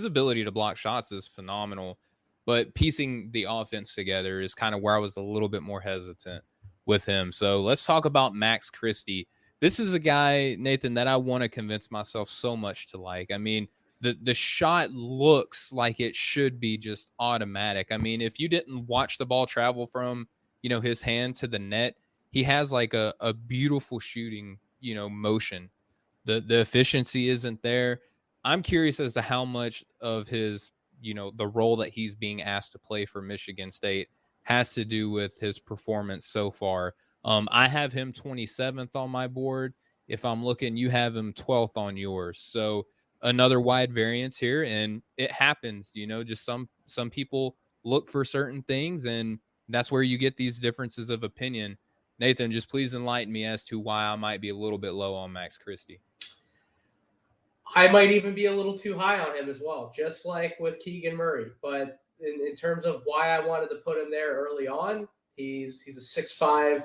ability to block shots is phenomenal, but piecing the offense together is kind of where I was a little bit more hesitant with him. So let's talk about Max Christie. This is a guy, Nathan, that I want to convince myself so much to like. I mean, the shot looks like it should be just automatic. I mean, if you didn't watch the ball travel from, his hand to the net, he has like a beautiful shooting, motion. The efficiency isn't there. I'm curious as to how much of his, the role that he's being asked to play for Michigan State has to do with his performance so far. I have him 27th on my board. If I'm looking, you have him 12th on yours. So another wide variance here, and it happens, just some people look for certain things, and that's where you get these differences of opinion. Nathan, just please enlighten me as to why I might be a little bit low on Max Christie. I might even be a little too high on him as well, just like with Keegan Murray. But in terms of why I wanted to put him there early on, he's a 6'5"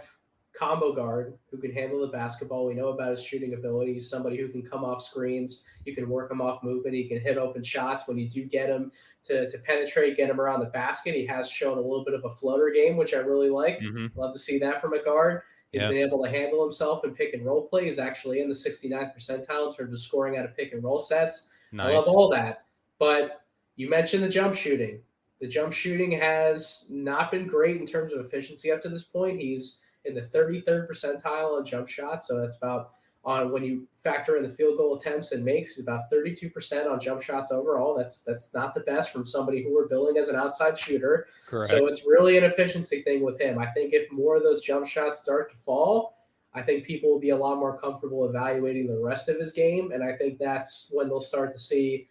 combo guard who can handle the basketball. We know about his shooting ability. He's somebody who can come off screens. You can work him off movement. He can hit open shots. When you do get him to penetrate, get him around the basket, he has shown a little bit of a floater game, which I really like. Mm-hmm. Love to see that from a guard. He's been able to handle himself in pick and roll play. He's actually in the 69th percentile in terms of scoring out of pick and roll sets. Nice. I love all that. But you mentioned the jump shooting. The jump shooting has not been great in terms of efficiency up to this point. He's in the 33rd percentile on jump shots. So that's about, when you factor in the field goal attempts and makes, about 32% on jump shots overall. That's not the best from somebody who we're billing as an outside shooter. Correct. So it's really an efficiency thing with him. I think if more of those jump shots start to fall, I think people will be a lot more comfortable evaluating the rest of his game. And I think that's when they'll start to see,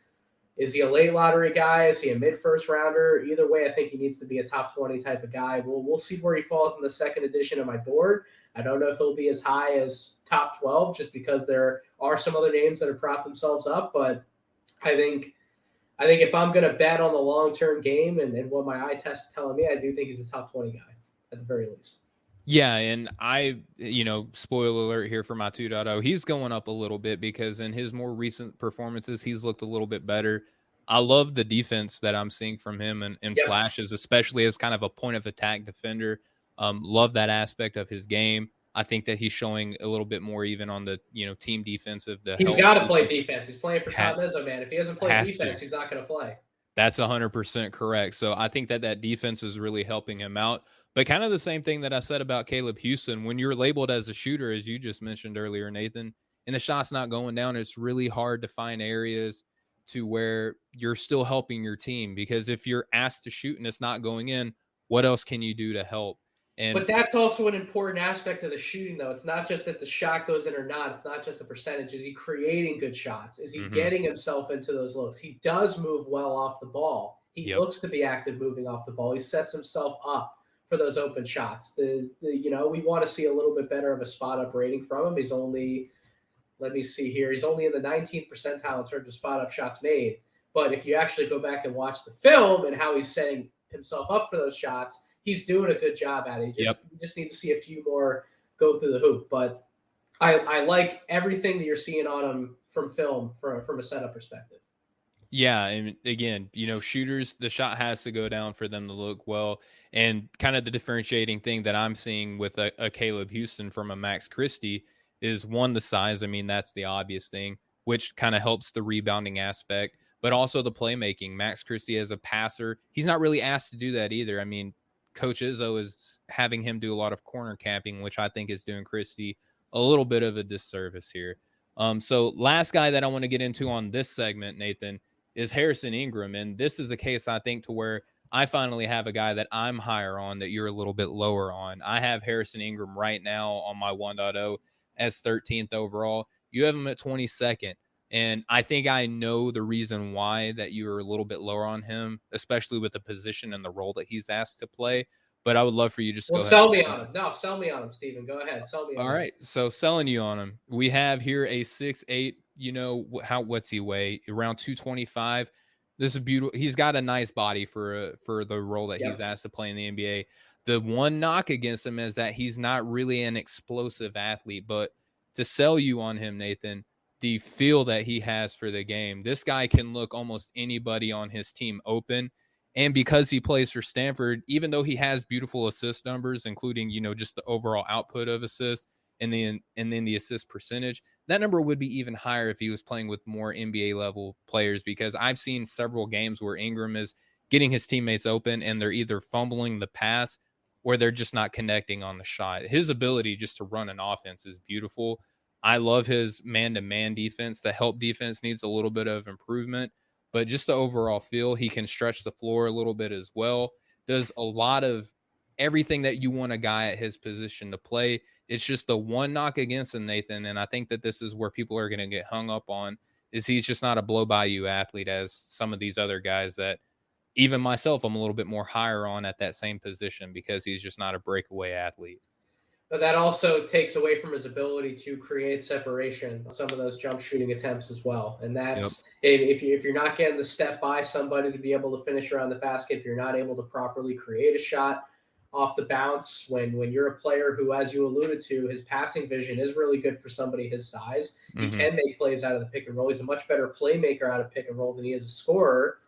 is he a late lottery guy? Is he a mid-first rounder? Either way, I think he needs to be a top 20 type of guy. We'll see where he falls in the second edition of my board. I don't know if he'll be as high as top 12 just because there are some other names that have propped themselves up. But I think if I'm going to bet on the long-term game and what my eye test is telling me, I do think he's a top 20 guy at the very least. Yeah, and spoiler alert here for my 2.0, he's going up a little bit because in his more recent performances, he's looked a little bit better. I love the defense that I'm seeing from him in flashes, especially as kind of a point of attack defender. Love that aspect of his game. I think that he's showing a little bit more even on the, team defensive. He's got to play defense. He's playing for Tom Izzo, man. If he hasn't played defense, he's not going to play. That's 100% correct. So I think that defense is really helping him out. But kind of the same thing that I said about Caleb Houston, when you're labeled as a shooter, as you just mentioned earlier, Nathan, and the shot's not going down, it's really hard to find areas to where you're still helping your team, because if you're asked to shoot and it's not going in, what else can you do to help? But that's also an important aspect of the shooting, though. It's not just that the shot goes in or not. It's not just the percentage. Is he creating good shots? Is he getting himself into those looks? He does move well off the ball. He looks to be active moving off the ball. He sets himself up for those open shots. We want to see a little bit better of a spot up rating from him. He's only let me see here. He's only in the 19th percentile in terms of spot-up shots made. But if you actually go back and watch the film and how he's setting himself up for those shots, he's doing a good job at it. You just need to see a few more go through the hoop. But I like everything that you're seeing on him from film from a setup perspective. Yeah, and again, shooters, the shot has to go down for them to look well. And kind of the differentiating thing that I'm seeing with a Caleb Houston from a Max Christie is, one, the size. I mean, that's the obvious thing, which kind of helps the rebounding aspect, but also the playmaking. Max Christie as a passer, he's not really asked to do that either. I mean, Coach Izzo is having him do a lot of corner camping, which I think is doing Christie a little bit of a disservice here. So last guy that I want to get into on this segment, Nathan, is Harrison Ingram. And this is a case, I think, to where I finally have a guy that I'm higher on that you're a little bit lower on. I have Harrison Ingram right now on my 1.0 as 13th overall. You have him at 22nd. And I think I know the reason why that you are a little bit lower on him, especially with the position and the role that he's asked to play. But I would love for you just to go ahead. Sell me on him. No, sell me on him, Steven. Go ahead. Sell me on him. All right. So selling you on him. We have here a 6'8", what's he weigh? Around 225. This is beautiful. He's got a nice body for the role that he's asked to play in the NBA. The one knock against him is that he's not really an explosive athlete, but to sell you on him, Nathan, the feel that he has for the game, this guy can look almost anybody on his team open. And because he plays for Stanford, even though he has beautiful assist numbers, including, just the overall output of assists and then the assist percentage, that number would be even higher if he was playing with more NBA level players, because I've seen several games where Ingram is getting his teammates open and they're either fumbling the pass or they're just not connecting on the shot. His ability just to run an offense is beautiful. I love his man-to-man defense. The help defense needs a little bit of improvement. But just the overall feel, he can stretch the floor a little bit as well. Does a lot of everything that you want a guy at his position to play. It's just the one knock against him, Nathan, and I think that this is where people are going to get hung up on, is he's just not a blow-by-you athlete as some of these other guys that even myself I'm a little bit more higher on at that same position, because he's just not a breakaway athlete. But that also takes away from his ability to create separation on some of those jump shooting attempts as well. And that's if you're not getting the step by somebody to be able to finish around the basket, if you're not able to properly create a shot off the bounce, when you're a player who, as you alluded to, his passing vision is really good for somebody his size. He can make plays out of the pick and roll. He's a much better playmaker out of pick and roll than he is a scorer.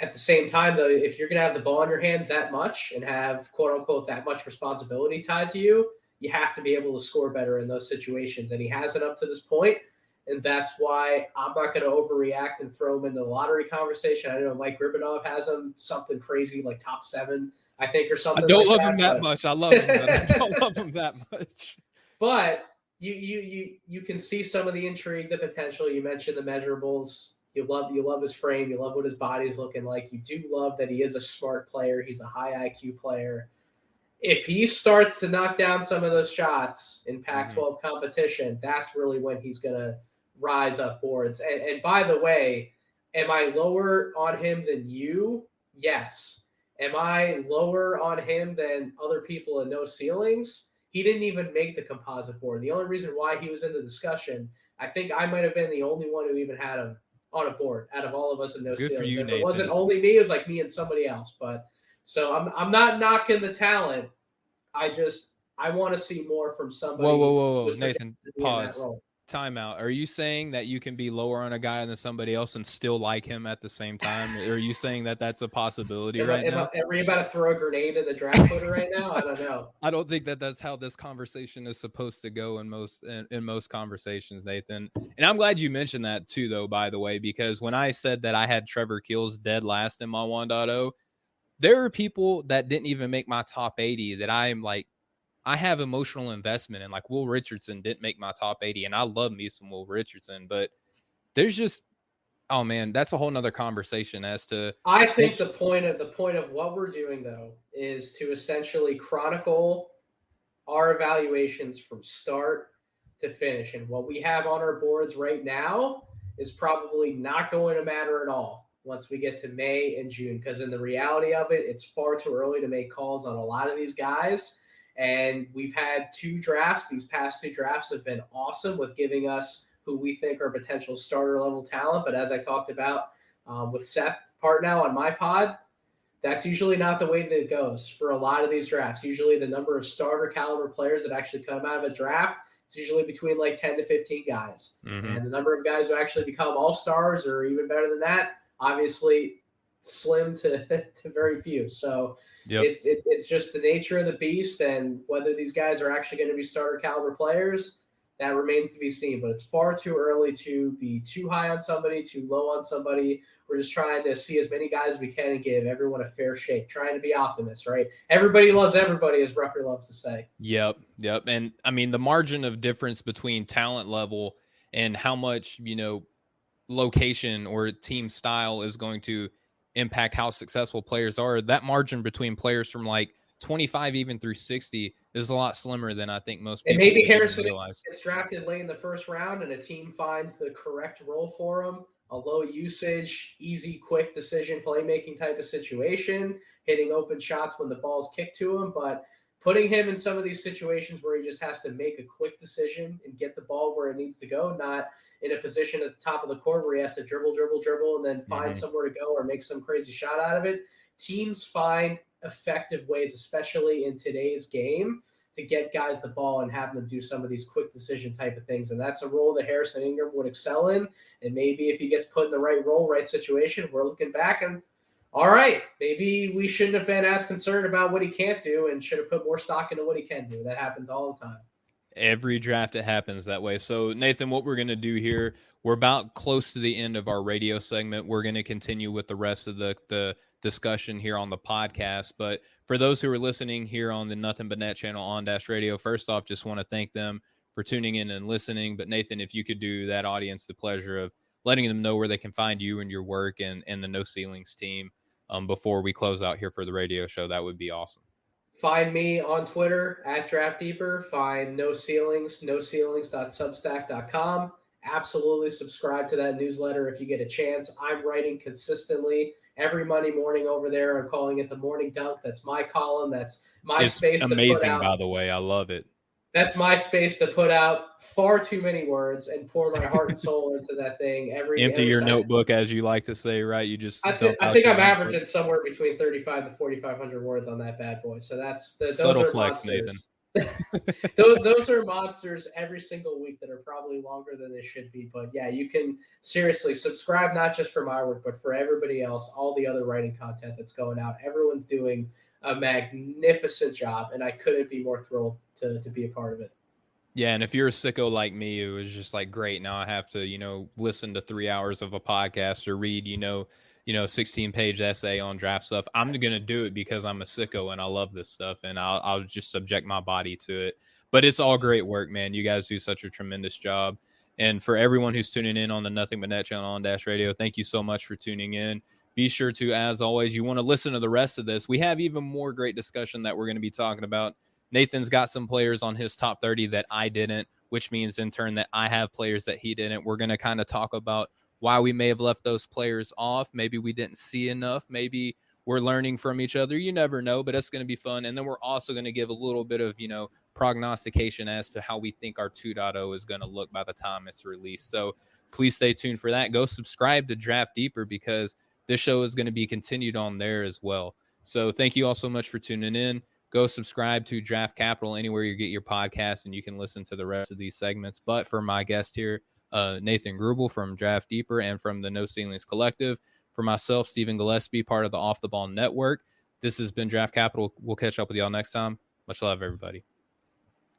At the same time, though, if you're going to have the ball in your hands that much and have, quote unquote, that much responsibility tied to you, you have to be able to score better in those situations. And he hasn't up to this point. And that's why I'm not going to overreact and throw him in the lottery conversation. I know Mike Ribbanov has him something crazy like top 7, I think, or something. I don't love him that much. I love him, but I don't love him that much. But you can see some of the intrigue, the potential. You mentioned the measurables. You love his frame. You love what his body's looking like. You do love that he is a smart player. He's a high IQ player. If he starts to knock down some of those shots in Pac-12 competition, that's really when he's going to rise up boards. And by the way, am I lower on him than you? Yes. Am I lower on him than other people in no ceilings? He didn't even make the composite board. The only reason why he was in the discussion, I think I might have been the only one who even had him on a board out of all of us in no ceilings. You, if Nathan. It wasn't only me, it was like me and somebody else. But so I'm not knocking the talent. I want to see more from somebody. Whoa, Nathan, pause. Timeout. Are you saying that you can be lower on a guy than somebody else and still like him at the same time? Or are you saying that that's a possibility now? Are we about to throw a grenade in the draft Twitter right now? I don't know. I don't think that that's how this conversation is supposed to go in most conversations, Nathan. And I'm glad you mentioned that too, though, by the way, because when I said that I had Trevor Keels dead last in my 1.0, there are people that didn't even make my top 80 that I'm like, I have emotional investment in. Like Will Richardson didn't make my top 80, and I love me some Will Richardson, but there's just, oh man, that's a whole nother conversation as to. I think the point of what we're doing though is to essentially chronicle our evaluations from start to finish, and what we have on our boards right now is probably not going to matter at all once we get to May and June, because in the reality of it, it's far too early to make calls on a lot of these guys. And we've had 2 drafts. These past 2 drafts have been awesome with giving us who we think are potential starter level talent. But as I talked about with Seth Partnow on my pod, that's usually not the way that it goes for a lot of these drafts. Usually the number of starter caliber players that actually come out of a draft, it's usually between like 10 to 15 guys. Mm-hmm. And the number of guys who actually become all-stars or even better than that, obviously slim to very few. So it's just the nature of the beast, and whether these guys are actually going to be starter caliber players, that remains to be seen. But it's far too early to be too high on somebody, too low on somebody. We're just trying to see as many guys as we can and give everyone a fair shake, trying to be optimists, right? Everybody loves everybody, as Rucker loves to say. Yep. And I mean, the margin of difference between talent level and how much, location or team style is going to impact how successful players are. That margin between players from like 25 even through 60 is a lot slimmer than I think most people and maybe Harrison realize. Gets drafted late in the first round and a team finds the correct role for him, a low usage, easy, quick decision playmaking type of situation, hitting open shots when the ball's kicked to him. But putting him in some of these situations where he just has to make a quick decision and get the ball where it needs to go, not in a position at the top of the court where he has to dribble, and then find somewhere to go or make some crazy shot out of it. Teams find effective ways, especially in today's game, to get guys the ball and have them do some of these quick decision type of things. And that's a role that Harrison Ingram would excel in. And maybe if he gets put in the right role, right situation, we're looking back and, all right, maybe we shouldn't have been as concerned about what he can't do and should have put more stock into what he can do. That happens all the time. Every draft, it happens that way. So, Nathan, what we're going to do here, we're about close to the end of our radio segment. We're going to continue with the rest of the discussion here on the podcast. But for those who are listening here on the Nothing But Net channel on Dash Radio, first off, just want to thank them for tuning in and listening. But, Nathan, if you could do that audience the pleasure of letting them know where they can find you and your work and the No Ceilings team before we close out here for the radio show, that would be awesome. Find me on Twitter at DraftDeeper. Find No Ceilings, noceilings.substack.com. Absolutely subscribe to that newsletter if you get a chance. I'm writing consistently every Monday morning over there. I'm calling it the Morning Dunk. That's my column. That's my space to put out. Amazing, by the way. I love it. That's my space to put out far too many words and pour my heart and soul into that thing. Empty your notebook, as you like to say, right? You just. I think I'm averaging somewhere between 3,500 to 4,500 words on that bad boy. So that's those subtle are flex, monsters. Nathan. those are monsters every single week that are probably longer than they should be. But yeah, you can seriously subscribe not just for my work, but for everybody else. All the other writing content that's going out. Everyone's doing a magnificent job, and I couldn't be more thrilled to be a part of it. Yeah, and if you're a sicko like me, it was just like, great, now I have to, listen to 3 hours of a podcast or read, 16-page essay on draft stuff. I'm going to do it because I'm a sicko and I love this stuff, and I'll just subject my body to it. But it's all great work, man. You guys do such a tremendous job. And for everyone who's tuning in on the Nothing But Net channel on Dash Radio, thank you so much for tuning in. Be sure to, as always, you want to listen to the rest of this. We have even more great discussion that we're going to be talking about. Nathan's got some players on his top 30 that I didn't, which means in turn that I have players that he didn't. We're going to kind of talk about why we may have left those players off. Maybe we didn't see enough. Maybe we're learning from each other. You never know, but it's going to be fun. And then we're also going to give a little bit of, prognostication as to how we think our 2.0 is going to look by the time it's released. So please stay tuned for that. Go subscribe to Draft Deeper because this show is going to be continued on there as well. So thank you all so much for tuning in. Go subscribe to Draft Capital anywhere you get your podcast, and you can listen to the rest of these segments. But for my guest here, Nathan Grubel from Draft Deeper and from the No Ceilings Collective, for myself, Stephen Gillespie, part of the Off the Ball Network, this has been Draft Capital. We'll catch up with y'all next time. Much love, everybody.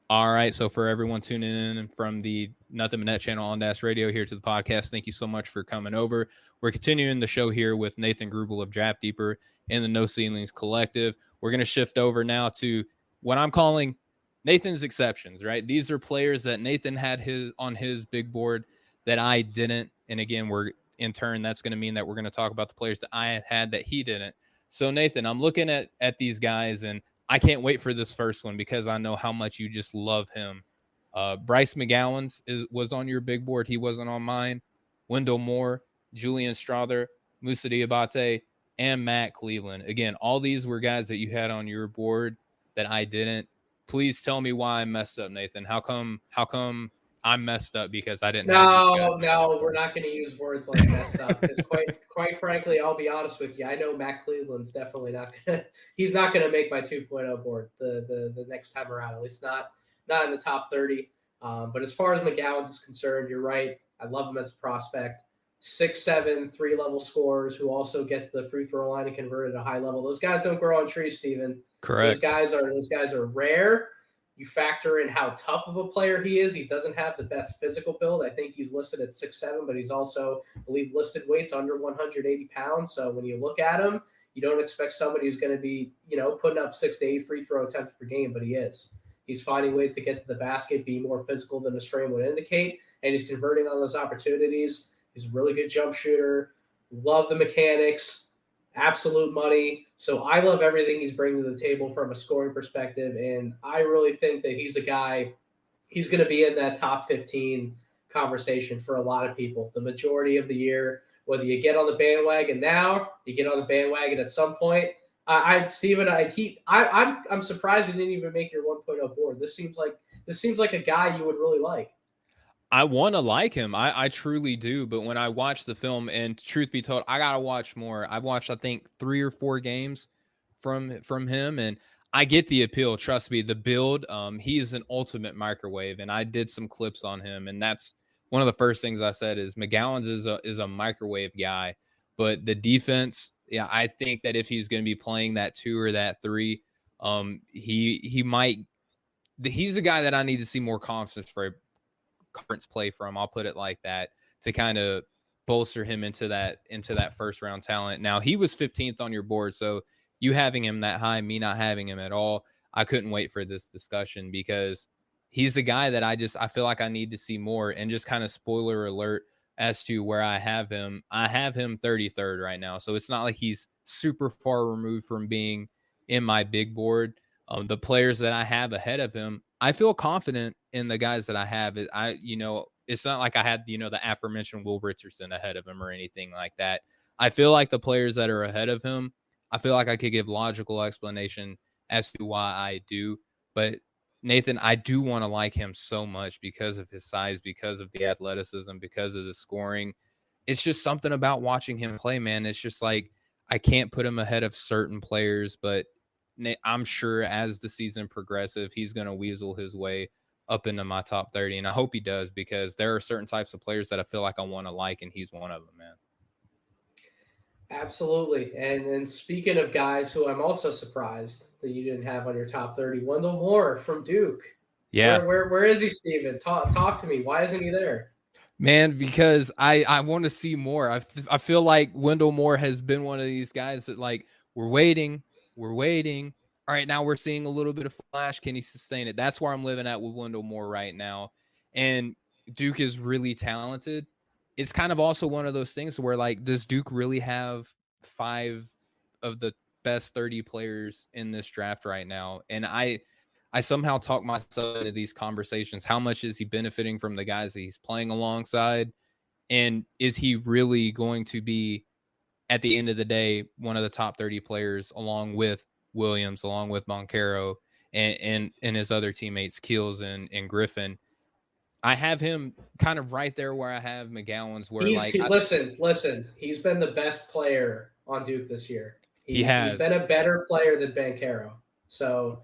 All right, so for everyone tuning in from the Nothing But Net channel on Dash Radio here to the podcast, thank you so much for coming over. We're continuing the show here with Nathan Grubel of Draft Deeper and the No Ceilings Collective. We're going to shift over now to what I'm calling Nathan's exceptions, right? These are players that Nathan had on his big board that I didn't. And again, in turn, that's going to mean that we're going to talk about the players that I had that he didn't. So Nathan, I'm looking at these guys, and I can't wait for this first one because I know how much you just love him. Bryce McGowan's was on your big board. He wasn't on mine. Wendell Moore, Julian Strather, Musa Diabote, and Matt Cleveland. Again, all these were guys that you had on your board that I didn't. please tell me why I messed up, Nathan. How come I'm messed up because I didn't have these guys? No, we're not going to use words like messed up because quite frankly, I'll be honest with you. I know Matt Cleveland's definitely not going to. He's not going to make my 2.0 board the next time around. At least not in the top 30. But as far as McGowan's is concerned, you're right. I love him as a prospect. 6'7", 3-level scorers who also get to the free throw line and convert at a high level. Those guys don't grow on trees, Steven. Correct. Those guys are rare. You factor in how tough of a player he is. He doesn't have the best physical build. I think he's listed at 6'7", but he's also, I believe, listed weights under 180 pounds. So when you look at him, you don't expect somebody who's going to be, putting up 6 to 8 free throw attempts per game, but he is. He's finding ways to get to the basket, be more physical than his frame would indicate, and he's converting on those opportunities. He's a really good jump shooter. Love the mechanics. Absolute money. So I love everything he's bringing to the table from a scoring perspective, and I really think that he's a guy, he's going to be in that top 15 conversation for a lot of people the majority of the year, whether you get on the bandwagon now, you get on the bandwagon at some point. I'm surprised you didn't even make your 1.0 board. This seems like a guy you would really like. I want to like him. I truly do. But when I watch the film, and truth be told, I got to watch more. I've watched, I think, 3 or 4 games from him, and I get the appeal. Trust me, the build, he is an ultimate microwave, and I did some clips on him, and that's one of the first things I said is McGowan's is a microwave guy. But the defense, yeah, I think that if he's going to be playing that 2 or that 3, he might. He's a guy that I need to see more confidence for. Conference play from, I'll put it like that, to kind of bolster him into that first round talent. Now, he was 15th on your board, so you having him that high, me not having him at all, I couldn't wait for this discussion because he's a guy that I feel like I need to see more. And just kind of spoiler alert as to where I have him 33rd right now, so it's not like he's super far removed from being in my big board. The players that I have ahead of him, I feel confident in the guys that I have. It's not like I had, the aforementioned Will Richardson ahead of him or anything like that. I feel like the players that are ahead of him, I feel like I could give logical explanation as to why I do. But Nathan, I do want to like him so much because of his size, because of the athleticism, because of the scoring. It's just something about watching him play, man. It's just like I can't put him ahead of certain players, but I'm sure as the season progresses, he's going to weasel his way up into my top 30. And I hope he does, because there are certain types of players that I feel like I want to like, and he's one of them, man. Absolutely. And speaking of guys who I'm also surprised that you didn't have on your top 30, Wendell Moore from Duke. Yeah. Where is he, Steven? Talk to me. Why isn't he there? Man, because I want to see more. I feel like Wendell Moore has been one of these guys that, like, we're waiting. All right, now we're seeing a little bit of flash. Can he sustain it? That's where I'm living at with Wendell Moore right now. And Duke is really talented. It's kind of also one of those things where, like, does Duke really have 5 of the best 30 players in this draft right now? And I somehow talk myself into these conversations. How much is he benefiting from the guys that he's playing alongside? And is he really going to be, at the end of the day, one of the top 30 players along with Williams, along with Moncaro and his other teammates, Keels and Griffin? I have him kind of right there where I have McGowan's, where listen, he's been the best player on Duke this year. He's been a better player than Moncaro. So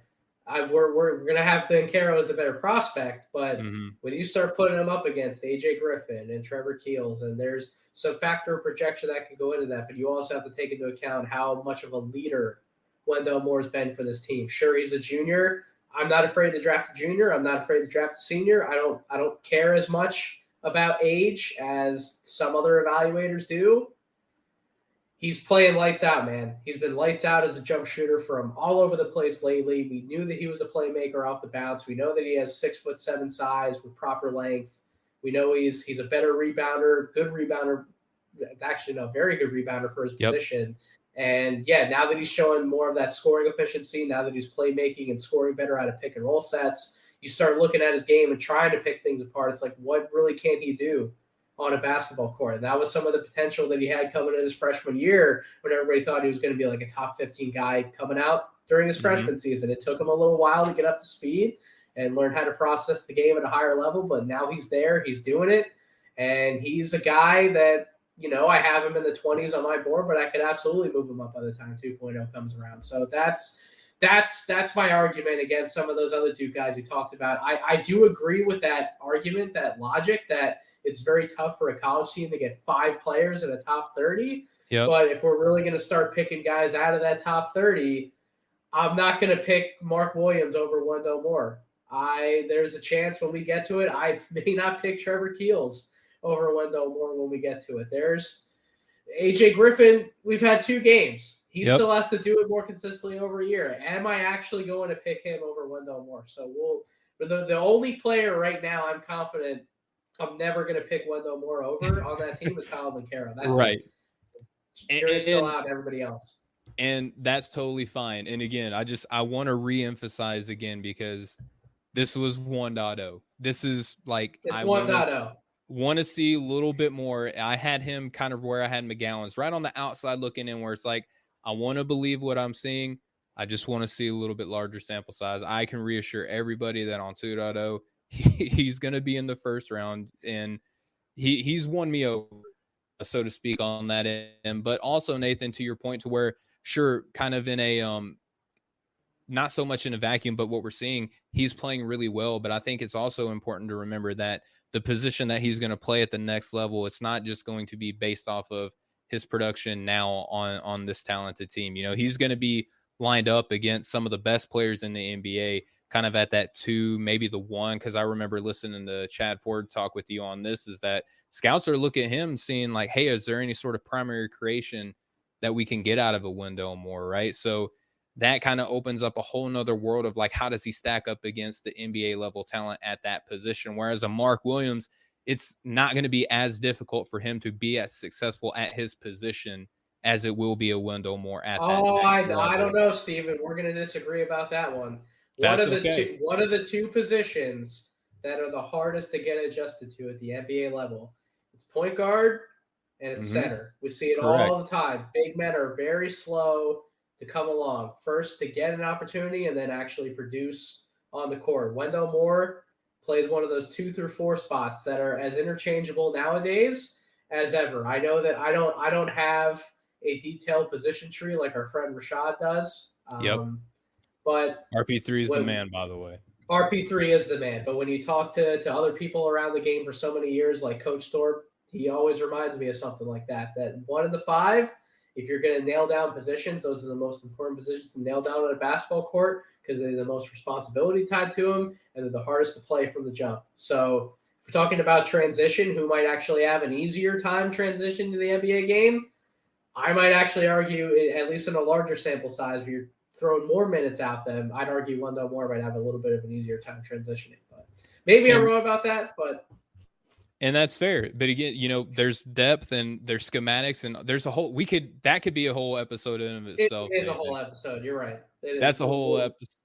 we're going to have Moncaro as the better prospect, but when you start putting him up against AJ Griffin and Trevor Keels, and there's some factor of projection that can go into that, but you also have to take into account how much of a leader Wendell Moore's been for this team. Sure, he's a junior. I'm not afraid to draft a junior. I'm not afraid to draft a senior. I don't care as much about age as some other evaluators do. He's playing lights out, man. He's been lights out as a jump shooter from all over the place lately. We knew that he was a playmaker off the bounce. We know that he has 6'7" size with proper length. We know he's a better rebounder, good rebounder. Actually, no, very good rebounder for his position. And yeah, now that he's showing more of that scoring efficiency, now that he's playmaking and scoring better out of pick and roll sets, you start looking at his game and trying to pick things apart. It's like, what really can he do on a basketball court? And that was some of the potential that he had coming in his freshman year, when everybody thought he was going to be like a top 15 guy coming out during his freshman season. It took him a little while to get up to speed and learn how to process the game at a higher level, but now he's there, he's doing it, and he's a guy that, I have him in the 20s on my board, but I could absolutely move him up by the time 2.0 comes around. So that's my argument against some of those other two guys you talked about. I do agree with that argument, that logic, that it's very tough for a college team to get 5 players in a top 30. Yep. But if we're really going to start picking guys out of that top 30, I'm not going to pick Mark Williams over Wendell Moore. There's a chance when we get to it, I may not pick Trevor Keels over Wendell Moore when we get to it. There's AJ Griffin. We've had 2 games. He still has to do it more consistently over a year. Am I actually going to pick him over Wendell Moore? So the only player right now I'm confident I'm never going to pick Wendell Moore over on that team is Kyle McCarroll. That's right. Jury's still out, everybody else. And that's totally fine. And again, I want to reemphasize again, because this was 1.0. This is like, it's 1.0. Want to see a little bit more. I had him kind of where I had McGowan's, right on the outside looking in, where it's like, I want to believe what I'm seeing. I just want to see a little bit larger sample size. I can reassure everybody that on 2.0, he's going to be in the first round, and he's won me over, so to speak, on that end. But also, Nathan, to your point, to where, sure, kind of in a not so much in a vacuum, but what we're seeing, he's playing really well. But I think it's also important to remember that the position that he's going to play at the next level, it's not just going to be based off of his production now on this talented team. He's going to be lined up against some of the best players in the NBA, kind of at that 2, maybe the 1, because I remember listening to Chad Ford talk with you on this, is that scouts are looking at him seeing like, hey, is there any sort of primary creation that we can get out of a Wendell Moore, right? So that kind of opens up a whole nother world of like, how does he stack up against the NBA level talent at that position? Whereas a Mark Williams, it's not going to be as difficult for him to be as successful at his position as it will be a Wendell Moore at that level. I don't know, Steven. We're going to disagree about that one. One of the two positions that are the hardest to get adjusted to at the NBA level. It's point guard and it's center. We see it all the time. Big men are very slow to come along. First, to get an opportunity and then actually produce on the court. Wendell Moore plays one of those 2 through 4 spots that are as interchangeable nowadays as ever. I know that I don't have a detailed position tree like our friend Rashad does. But RP3 is the man, by the way. RP3 is the man. But when you talk to other people around the game for so many years, like Coach Thorpe, he always reminds me of something like that. That 1 in the 5, if you're going to nail down positions, those are the most important positions to nail down on a basketball court, because they're the most responsibility tied to them, and they're the hardest to play from the jump. So if we're talking about transition, who might actually have an easier time transition to the NBA game, I might actually argue, at least in a larger sample size, if you're throwing more minutes out them, I'd argue Wendell Moore might have a little bit of an easier time transitioning. But maybe I'm wrong about that, but... And that's fair. But again, there's depth and there's schematics, and there's a whole, that could be a whole episode in of itself. It is a whole episode. You're right. That's a whole episode.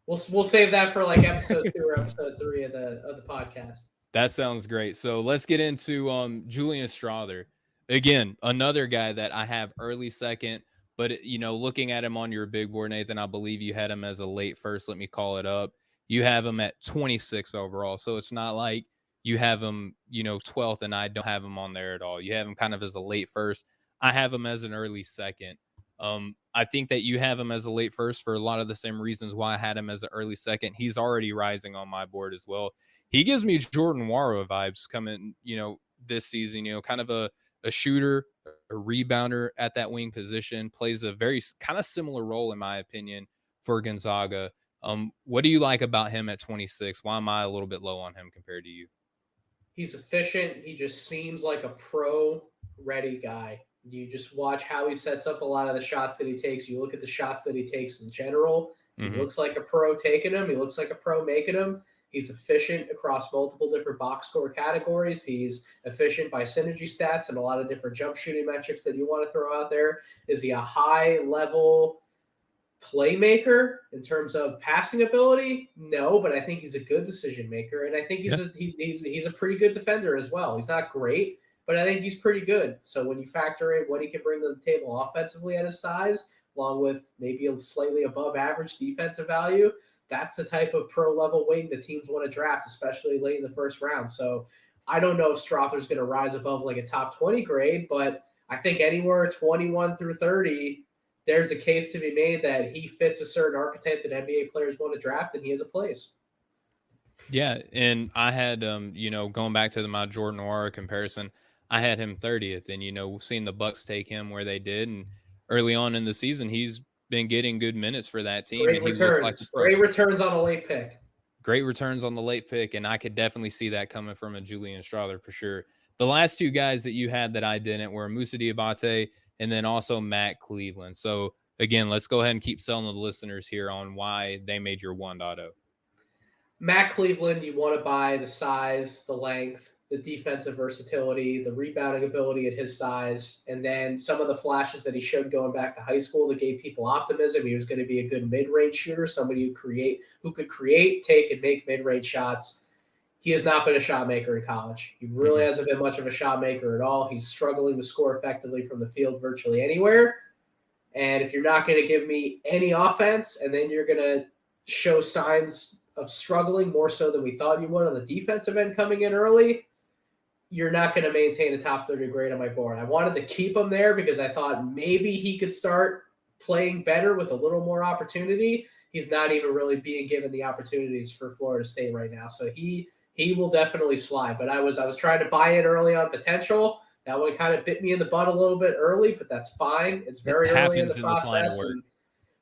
We'll save that for like episode 2 or episode 3 of the podcast. That sounds great. So let's get into Julian Strather. Again, another guy that I have early second, but looking at him on your big board, Nathan, I believe you had him as a late first. Let me call it up. You have him at 26 overall. So it's not like you have him, 12th, and I don't have him on there at all. You have him kind of as a late first. I have him as an early second. I think that you have him as a late first for a lot of the same reasons why I had him as an early second. He's already rising on my board as well. He gives me Jordan Nwora vibes coming, this season, kind of a shooter, a rebounder at that wing position, plays a very kind of similar role, in my opinion, for Gonzaga. What do you like about him at 26? Why am I a little bit low on him compared to you? He's efficient. He just seems like a pro-ready guy. You just watch how he sets up a lot of the shots that he takes. You look at the shots that he takes in general. He looks like a pro taking them. He looks like a pro making them. He's efficient across multiple different box score categories. He's efficient by synergy stats and a lot of different jump shooting metrics that you want to throw out there. Is he a high-level playmaker in terms of passing ability? No, but I think he's a good decision maker, and I think he's a pretty good defender as well. He's not great, but I think he's pretty good. So when you factor in what he can bring to the table offensively at his size, along with maybe a slightly above average defensive value. That's the type of pro level wing that teams want to draft, especially late in the first round. So I don't know if Strather's going to rise above like a top 20 grade, but I think anywhere 21 through 30, there's a case to be made that he fits a certain archetype that NBA players want to draft, and he has a place. Yeah, and I had going back to my Jordan Nwora comparison, I had him 30th, and seeing the Bucks take him where they did, and early on in the season, he's been getting good minutes for that team, Great and he looks like returns. Great returns on a late pick. Great returns on the late pick, and I could definitely see that coming from a Julian Strather for sure. The last two guys that you had that I didn't were Musa Diabote and then also Matt Cleveland. So again, let's go ahead and keep selling the listeners here on why they made your 1.0. Matt Cleveland, you want to buy the size, the length, the defensive versatility, the rebounding ability at his size, and then some of the flashes that he showed going back to high school that gave people optimism. He was going to be a good mid-range shooter, somebody who could create, take, and make mid-range shots. He has not been a shot maker in college. He really hasn't been much of a shot maker at all. He's struggling to score effectively from the field virtually anywhere. And if you're not going to give me any offense, and then you're going to show signs of struggling more so than we thought you would on the defensive end coming in early, you're not going to maintain a top 30 grade on my board. I wanted to keep him there because I thought maybe he could start playing better with a little more opportunity. He's not even really being given the opportunities for Florida State right now. So he will definitely slide. But I was trying to buy in early on potential. That one kind of bit me in the butt a little bit early, but that's fine. It's very early in the process. And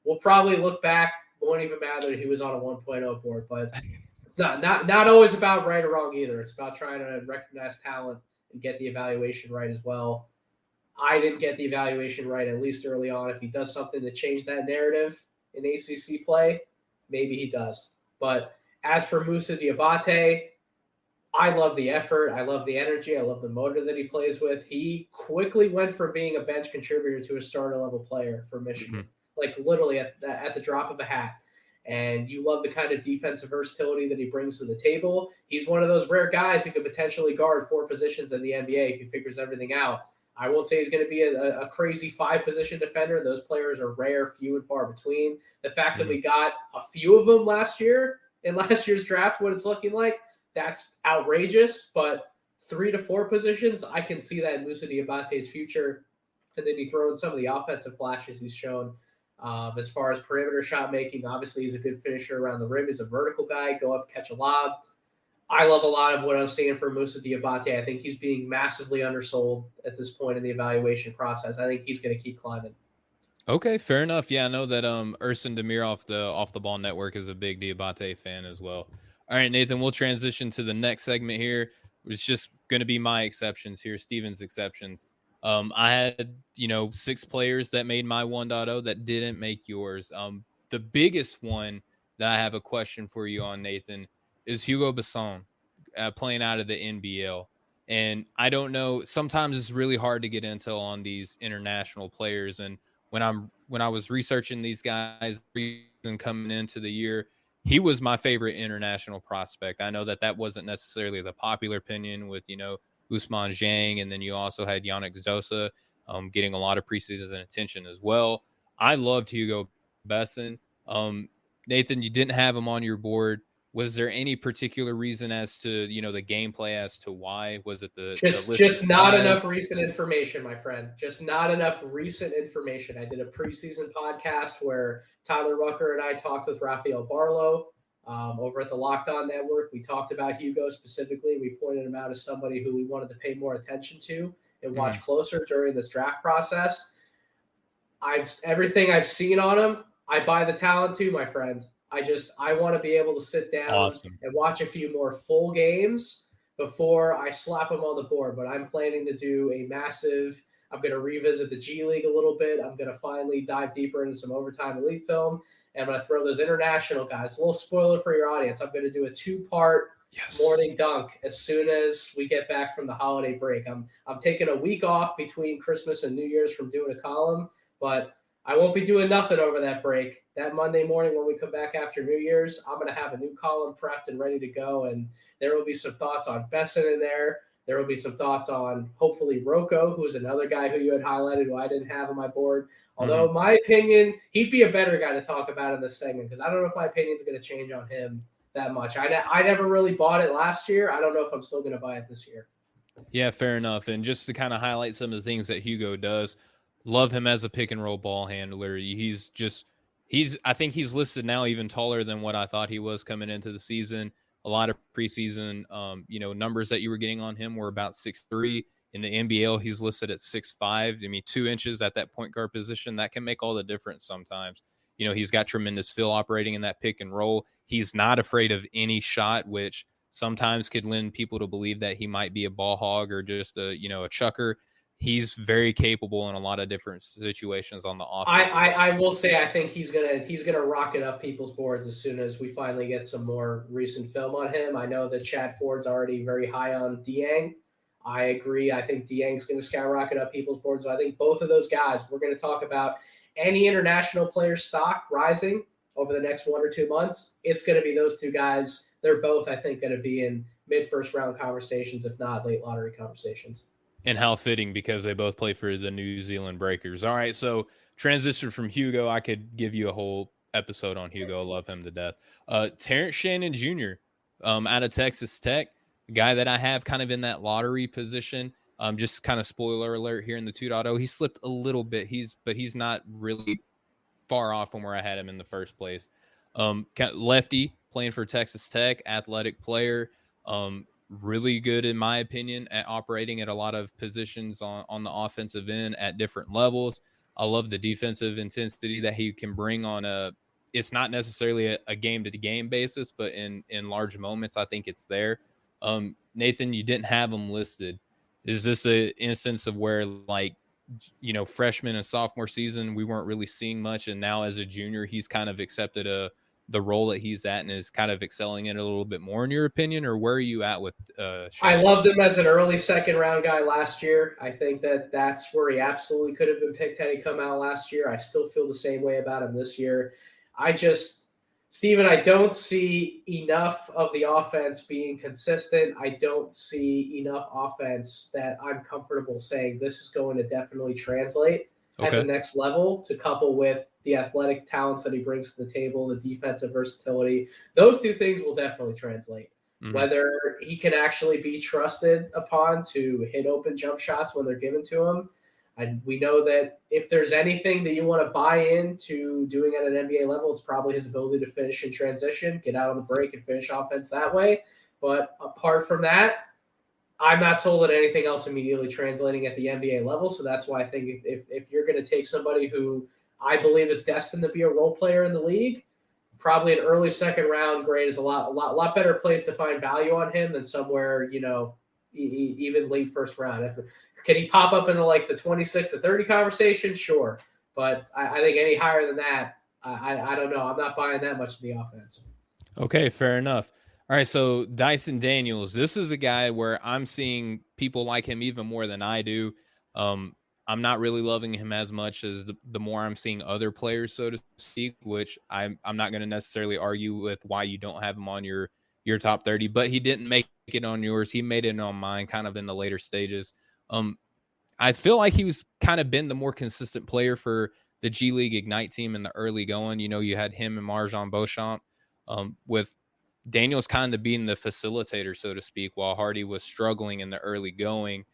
we'll probably look back. It won't even matter that he was on a 1.0 board, but it's not always about right or wrong either. It's about trying to recognize talent and get the evaluation right as well. I didn't get the evaluation right, at least early on. If he does something to change that narrative in ACC play, maybe he does. But as for Musa Diabote, I love the effort. I love the energy. I love the motor that he plays with. He quickly went from being a bench contributor to a starter-level player for Michigan, like literally at the drop of a hat. And you love the kind of defensive versatility that he brings to the table. He's one of those rare guys who could potentially guard 4 positions in the NBA if he figures everything out. I won't say he's going to be a crazy 5-position defender. Those players are rare, few and far between. The fact that we got a few of them last year in last year's draft, what it's looking like, that's outrageous. But 3 to 4 positions, I can see that in Musa Diabote's future. And then you throw in some of the offensive flashes he's shown. As far as perimeter shot making, obviously he's a good finisher around the rim. He's a vertical guy, go up, catch a lob. I love a lot of what I'm seeing from Musa Diabote. I think he's being massively undersold at this point in the evaluation process. I think he's going to keep climbing. Okay, fair enough. Yeah, I know that Ersan Demir off the Ball Network is a big Diabate fan as well. All right, Nathan, we'll transition to the next segment here. It's just going to be my exceptions here, Steven's exceptions. I had, 6 players that made my 1.0 that didn't make yours. The biggest one that I have a question for you on, Nathan, is Hugo Basson playing out of the NBL. And I don't know, sometimes it's really hard to get intel on these international players. And when I was researching these guys and coming into the year, he was my favorite international prospect. I know that wasn't necessarily the popular opinion with, Ousmane Dieng, and then you also had Yannick Zosa getting a lot of preseason attention as well. I loved Hugo Basson. Nathan, you didn't have him on your board. Was there any particular reason as to, the gameplay as to why? Was it just not enough recent information, my friend? Just not enough recent information. I did a preseason podcast where Tyler Rucker and I talked with Rafael Barlow over at the Locked On Network. We talked about Hugo specifically. We pointed him out as somebody who we wanted to pay more attention to and watch closer during this draft process. Everything I've seen on him, I buy the talent too, my friend. I want to be able to sit down and watch a few more full games before I slap him on the board. But I'm planning to do I'm going to revisit the G League a little bit. I'm going to finally dive deeper into some overtime elite film. And I'm going to throw those international guys. A little spoiler for your audience. I'm going to do a 2-part morning dunk as soon as we get back from the holiday break. I'm taking a week off between Christmas and New Year's from doing a column, but I won't be doing nothing over that break. That Monday morning when we come back after New Year's, I'm going to have a new column prepped and ready to go, and there will be some thoughts on Basson in there. There will be some thoughts on, hopefully, Rocco, who is another guy who you had highlighted who I didn't have on my board. Although my opinion, he'd be a better guy to talk about in this segment because I don't know if my opinion's going to change on him that much. I never really bought it last year. I don't know if I'm still going to buy it this year. Yeah, fair enough. And just to kind of highlight some of the things that Hugo does, love him as a pick and roll ball handler. I think he's listed now even taller than what I thought he was coming into the season. A lot of preseason, numbers that you were getting on him were about 6'3". In the NBL, he's listed at 6'5". I mean, 2 inches at that point guard position, that can make all the difference sometimes. He's got tremendous feel operating in that pick and roll. He's not afraid of any shot, which sometimes could lend people to believe that he might be a ball hog or just a chucker. He's very capable in a lot of different situations on the offense. I will say I think he's gonna rocket up people's boards as soon as we finally get some more recent film on him. I know that Chad Ford's already very high on Dieng. I agree. I think Dieng's going to skyrocket up people's boards. So I think both of those guys, we're going to talk about any international player stock rising over the next 1 or 2 months. It's going to be those two guys. They're both, I think, going to be in mid-first round conversations, if not late lottery conversations. And how fitting because they both play for the New Zealand Breakers. All right, so transition from Hugo. I could give you a whole episode on Hugo. I love him to death. Terrence Shannon Jr. Out of Texas Tech. Guy that I have kind of in that lottery position. Just kind of spoiler alert here in the 2.0. He slipped a little bit. He's not really far off from where I had him in the first place. Lefty playing for Texas Tech, athletic player. Really good in my opinion at operating at a lot of positions on the offensive end at different levels. I love the defensive intensity that he can bring on it's not necessarily a game to game basis, but in large moments, I think it's there. Nathan, you didn't have him listed. Is this an instance of where, freshman and sophomore season, we weren't really seeing much, and now as a junior, he's kind of accepted the role that he's at and is kind of excelling in it a little bit more, in your opinion, or where are you at with I loved him as an early second-round guy last year. I think that's where he absolutely could have been picked had he come out last year. I still feel the same way about him this year. Steven, I don't see enough of the offense being consistent. I don't see enough offense that I'm comfortable saying this is going to definitely translate at the next level, to couple with the athletic talents that he brings to the table, the defensive versatility. Those two things will definitely translate. Mm-hmm. Whether he can actually be trusted upon to hit open jump shots when they're given to him. And we know that if there's anything that you want to buy into doing at an NBA level, it's probably his ability to finish in transition, get out on the break and finish offense that way. But apart from that, I'm not sold at anything else immediately translating at the NBA level. So that's why I think if you're going to take somebody who I believe is destined to be a role player in the league, probably an early second round grade is a lot better place to find value on him than somewhere, even late first round. Can he pop up into the 26 to 30 conversation? Sure. But I think any higher than that, I don't know. I'm not buying that much of the offense. Okay, fair enough. All right, so Dyson Daniels, this is a guy where I'm seeing people like him even more than I do. I'm not really loving him as much as the more I'm seeing other players, so to speak, which I'm not going to necessarily argue with why you don't have him on your top 30, but he didn't make it on yours. He made it on mine kind of in the later stages. I feel like he was kind of been the more consistent player for the G League Ignite team in the early going. You had him and Marjon Beauchamp, with Daniels kind of being the facilitator, so to speak, while Hardy was struggling in the early going.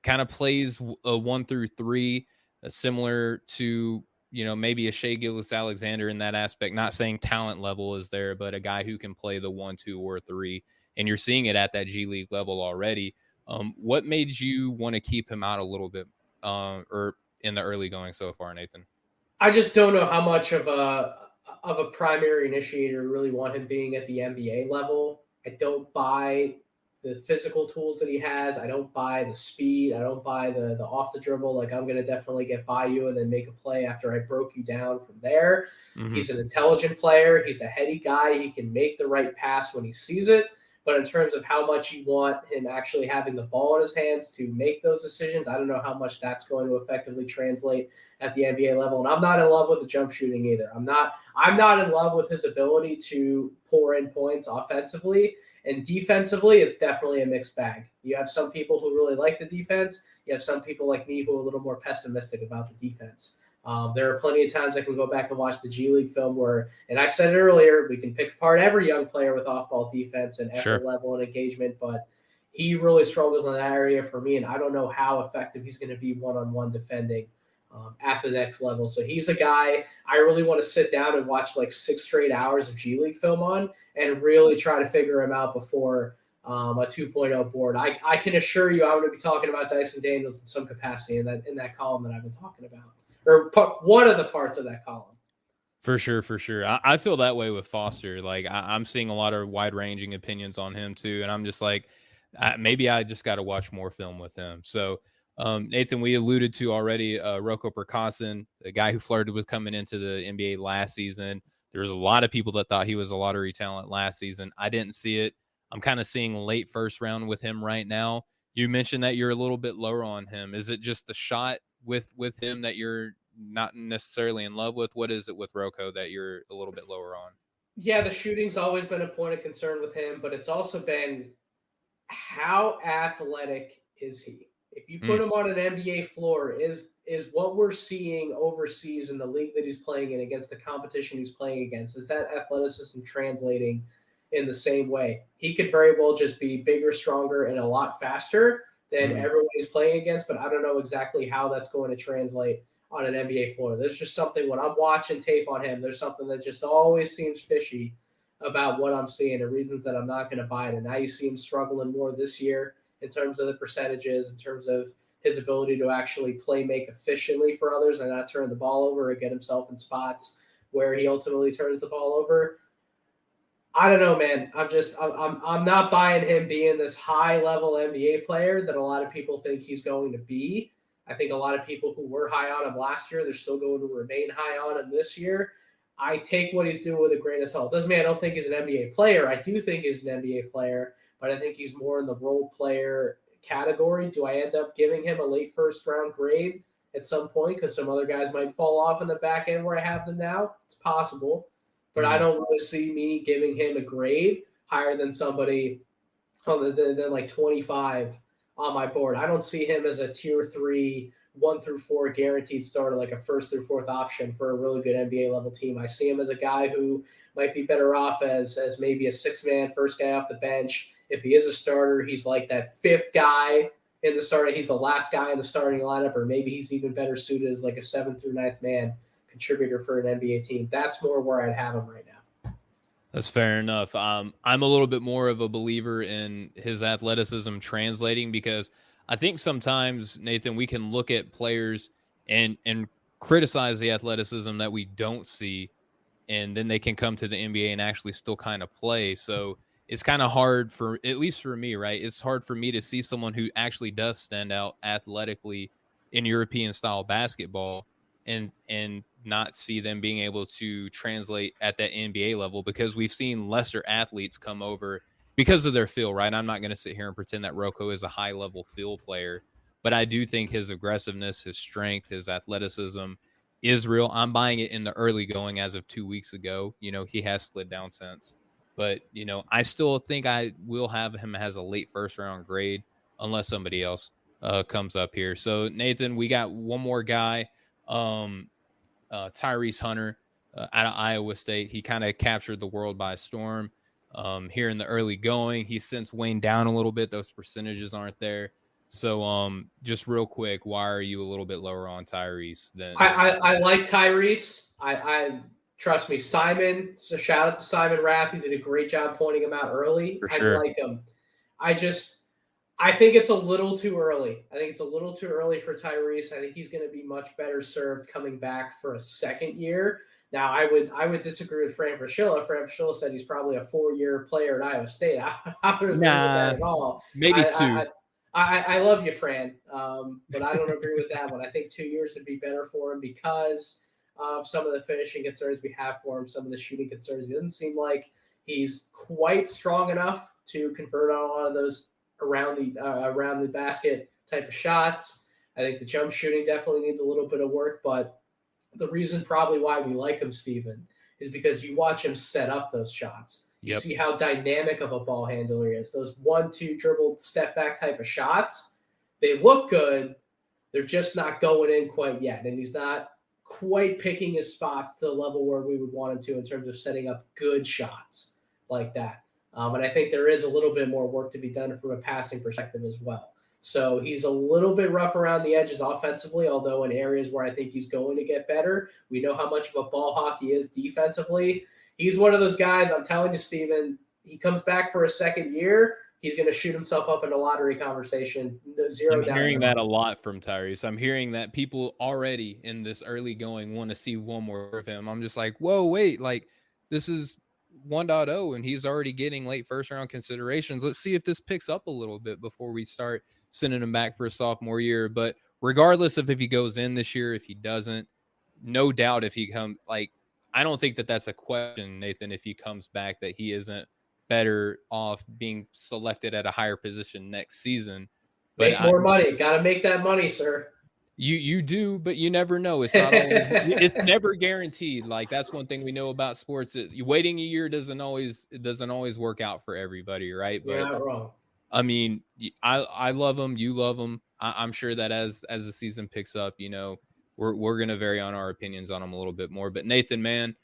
Kind of plays a 1 through 3, similar to, maybe a Shai Gilgeous-Alexander in that aspect. Not saying talent level is there, but a guy who can play the 1, 2, or 3. And you're seeing it at that G League level already. What made you want to keep him out a little bit or in the early going so far, Nathan? I just don't know how much of a primary initiator really want him being at the NBA level. I don't buy the physical tools that he has. I don't buy the speed. I don't buy the off the dribble. I'm going to definitely get by you and then make a play after I broke you down from there. Mm-hmm. He's an intelligent player. He's a heady guy. He can make the right pass when he sees it. But in terms of how much you want him actually having the ball in his hands to make those decisions, I don't know how much that's going to effectively translate at the NBA level. And I'm not in love with the jump shooting either. I'm not in love with his ability to pour in points offensively. And defensively, it's definitely a mixed bag. You have some people who really like the defense. You have some people like me who are a little more pessimistic about the defense. There are plenty of times I can go back and watch the G League film where, and I said it earlier, we can pick apart every young player with off-ball defense and effort level and engagement, but he really struggles in that area for me, and I don't know how effective he's going to be one-on-one defending at the next level. So he's a guy I really want to sit down and watch like 6 straight hours of G League film on and really try to figure him out before a 2.0 board. I can assure you I'm going to be talking about Dyson Daniels in some capacity in that column that I've been talking about, or one of the parts of that column. For sure. I feel that way with Foster. Like I'm seeing a lot of wide-ranging opinions on him too, and I'm just like, maybe I just got to watch more film with him. So, Nathan, we alluded to already Rocco Prakasan, the guy who flirted with coming into the NBA last season. There was a lot of people that thought he was a lottery talent last season. I didn't see it. I'm kind of seeing late first round with him right now. You mentioned that you're a little bit lower on him. Is it just the shot with him that you're not necessarily in love with? What is it with Rocco that you're a little bit lower on? Yeah, the shooting's always been a point of concern with him, but it's also been how athletic is he? If you put him on an NBA floor, is what we're seeing overseas in the league that he's playing in against the competition he's playing against, is that athleticism translating in the same way? He could very well just be bigger, stronger, and a lot faster than everyone he's playing against, but I don't know exactly how that's going to translate on an NBA floor. There's just something when I'm watching tape on him, there's something that just always seems fishy about what I'm seeing and reasons that I'm not going to buy it. And now you see him struggling more this year in terms of the percentages, in terms of his ability to actually make efficiently for others and not turn the ball over or get himself in spots where he ultimately turns the ball over. I don't know, man. I'm not buying him being this high level NBA player that a lot of people think he's going to be. I think a lot of people who were high on him last year, they're still going to remain high on him this year. I take what he's doing with a grain of salt. Doesn't mean I don't think he's an NBA player. I do think he's an NBA player, but I think he's more in the role player category. Do I end up giving him a late first round grade at some point because some other guys might fall off in the back end where I have them now? It's possible, but I don't really see me giving him a grade higher than somebody than like 25 on my board. I don't see him as a tier 3, 1 through 4 guaranteed starter, like a 1st through 4th option for a really good NBA level team. I see him as a guy who might be better off as maybe a 6-man, first guy off the bench. If he is a starter, he's like that 5th guy in the starting. He's the last guy in the starting lineup, or maybe he's even better suited as like a 7th through 9th man contributor for an NBA team. That's more where I'd have him right now. That's fair enough. I'm a little bit more of a believer in his athleticism translating because I think sometimes, Nathan, we can look at players and criticize the athleticism that we don't see, and then they can come to the NBA and actually still kind of play. So it's kind of hard for, at least for me, right? It's hard for me to see someone who actually does stand out athletically in European style basketball and not see them being able to translate at that NBA level because we've seen lesser athletes come over because of their feel, right? I'm not going to sit here and pretend that Rocco is a high level feel player, but I do think his aggressiveness, his strength, his athleticism is real. I'm buying it in the early going as of 2 weeks ago. You know, he has slid down since, but you know, I still think I will have him as a late first round grade unless somebody else comes up here. So Nathan, we got one more guy. Tyrese Hunter out of Iowa State. He kind of captured the world by storm here in the early going. He's since waned down a little bit. Those percentages aren't there. So just real quick, why are you a little bit lower on Tyrese than I like Tyrese. I trust me, Simon. So shout out to Simon Rath. He did a great job pointing him out early. For sure. I like him. I think it's a little too early. I think it's a little too early for Tyrese. I think he's going to be much better served coming back for a second year. Now, I would disagree with Fran Fraschilla. Fran Fraschilla said he's probably a 4-year player at Iowa State. I don't agree with that at all. Maybe 2. I love you, Fran, but I don't agree with that one. I think 2 years would be better for him because of some of the finishing concerns we have for him, some of the shooting concerns. He doesn't seem like he's quite strong enough to convert on a lot of those around the basket type of shots. I think the jump shooting definitely needs a little bit of work, but the reason probably why we like him, Steven, is because you watch him set up those shots. You see how dynamic of a ball handler he is. Those 1-2 dribble step back type of shots, they look good. They're just not going in quite yet. And he's not quite picking his spots to the level where we would want him to in terms of setting up good shots like that. And I think there is a little bit more work to be done from a passing perspective as well. So he's a little bit rough around the edges offensively, although in areas where I think he's going to get better. We know how much of a ball hawk he is defensively. He's one of those guys, I'm telling you, Steven, he comes back for a second year, he's going to shoot himself up in a lottery conversation. Zero doubt. I'm hearing that a lot from Tyrese. I'm hearing that people already in this early going want to see one more of him. I'm just like, whoa, wait, like this is 1.0 and he's already getting late first round considerations. Let's see if this picks up a little bit before we start sending him back for a sophomore year. But regardless of if he goes in this year, if he doesn't, no doubt if he comes, like, I don't think that that's a question, Nathan, if he comes back, that he isn't better off being selected at a higher position next season. But make more money. Got to make that money, sir. You do, but you never know. It's not always, it's never guaranteed. Like, that's one thing we know about sports. Waiting a year doesn't always work out for everybody, right? You're not wrong. I mean, I love him. You love him. I'm sure that as the season picks up, you know, we're gonna vary on our opinions on him a little bit more. But Nathan, man,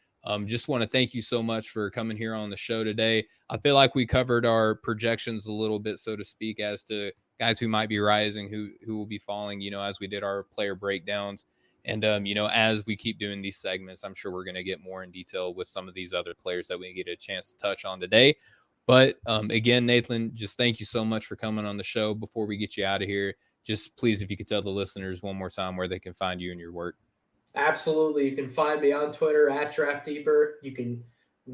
just want to thank you so much for coming here on the show today. I feel like we covered our projections a little bit, so to speak, as to guys who might be rising, who will be falling, you know, as we did our player breakdowns. And, you know, as we keep doing these segments, I'm sure we're going to get more in detail with some of these other players that we get a chance to touch on today. But again, Nathan, just thank you so much for coming on the show. Before we get you out of here, just please, if you could tell the listeners one more time where they can find you and your work. Absolutely. You can find me on Twitter at DraftDeeper. You can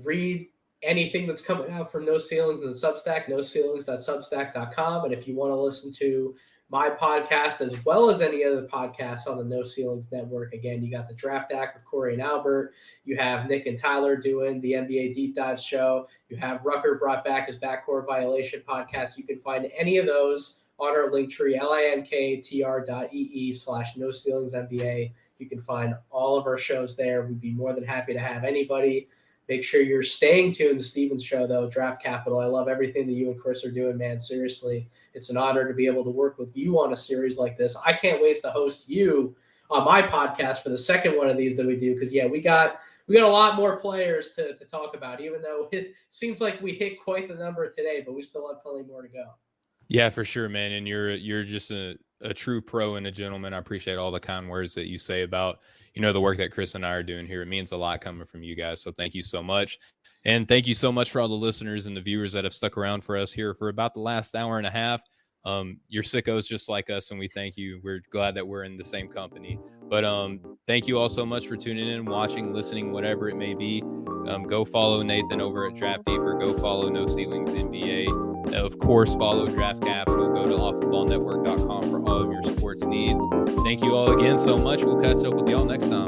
read anything that's coming out from No Ceilings in the Substack, noceilings.substack.com. And if you want to listen to my podcast as well as any other podcasts on the No Ceilings Network, again, you got the Draft Act with Corey and Albert. You have Nick and Tyler doing the NBA Deep Dive show. You have Rucker brought back his Backcourt Violation podcast. You can find any of those on our link tree, linktr.ee/No Ceilings NBA. You can find all of our shows there. We'd be more than happy to have anybody. Make sure you're staying tuned to Steven's show, though, Draft Capital. I love everything that you and Chris are doing, man. Seriously, it's an honor to be able to work with you on a series like this. I can't wait to host you on my podcast for the second one of these that we do, because, yeah, we got a lot more players to talk about, even though it seems like we hit quite the number today, but we still have plenty more to go. Yeah, for sure, man. And you're just a true pro and a gentleman. I appreciate all the kind words that you say about, you know, the work that Chris and I are doing here. It means a lot coming from you guys. So thank you so much. And thank you so much for all the listeners and the viewers that have stuck around for us here for about the last hour and a half. You're sickos just like us, and we thank you. We're glad that we're in the same company. But thank you all so much for tuning in, watching, listening, whatever it may be. Go follow Nathan over at Draft Deeper. Go follow No Ceilings NBA. Of course, follow Draft Capital. Go to offtheballnetwork.com for all of your sports needs. Thank you all again so much. We'll catch up with y'all next time.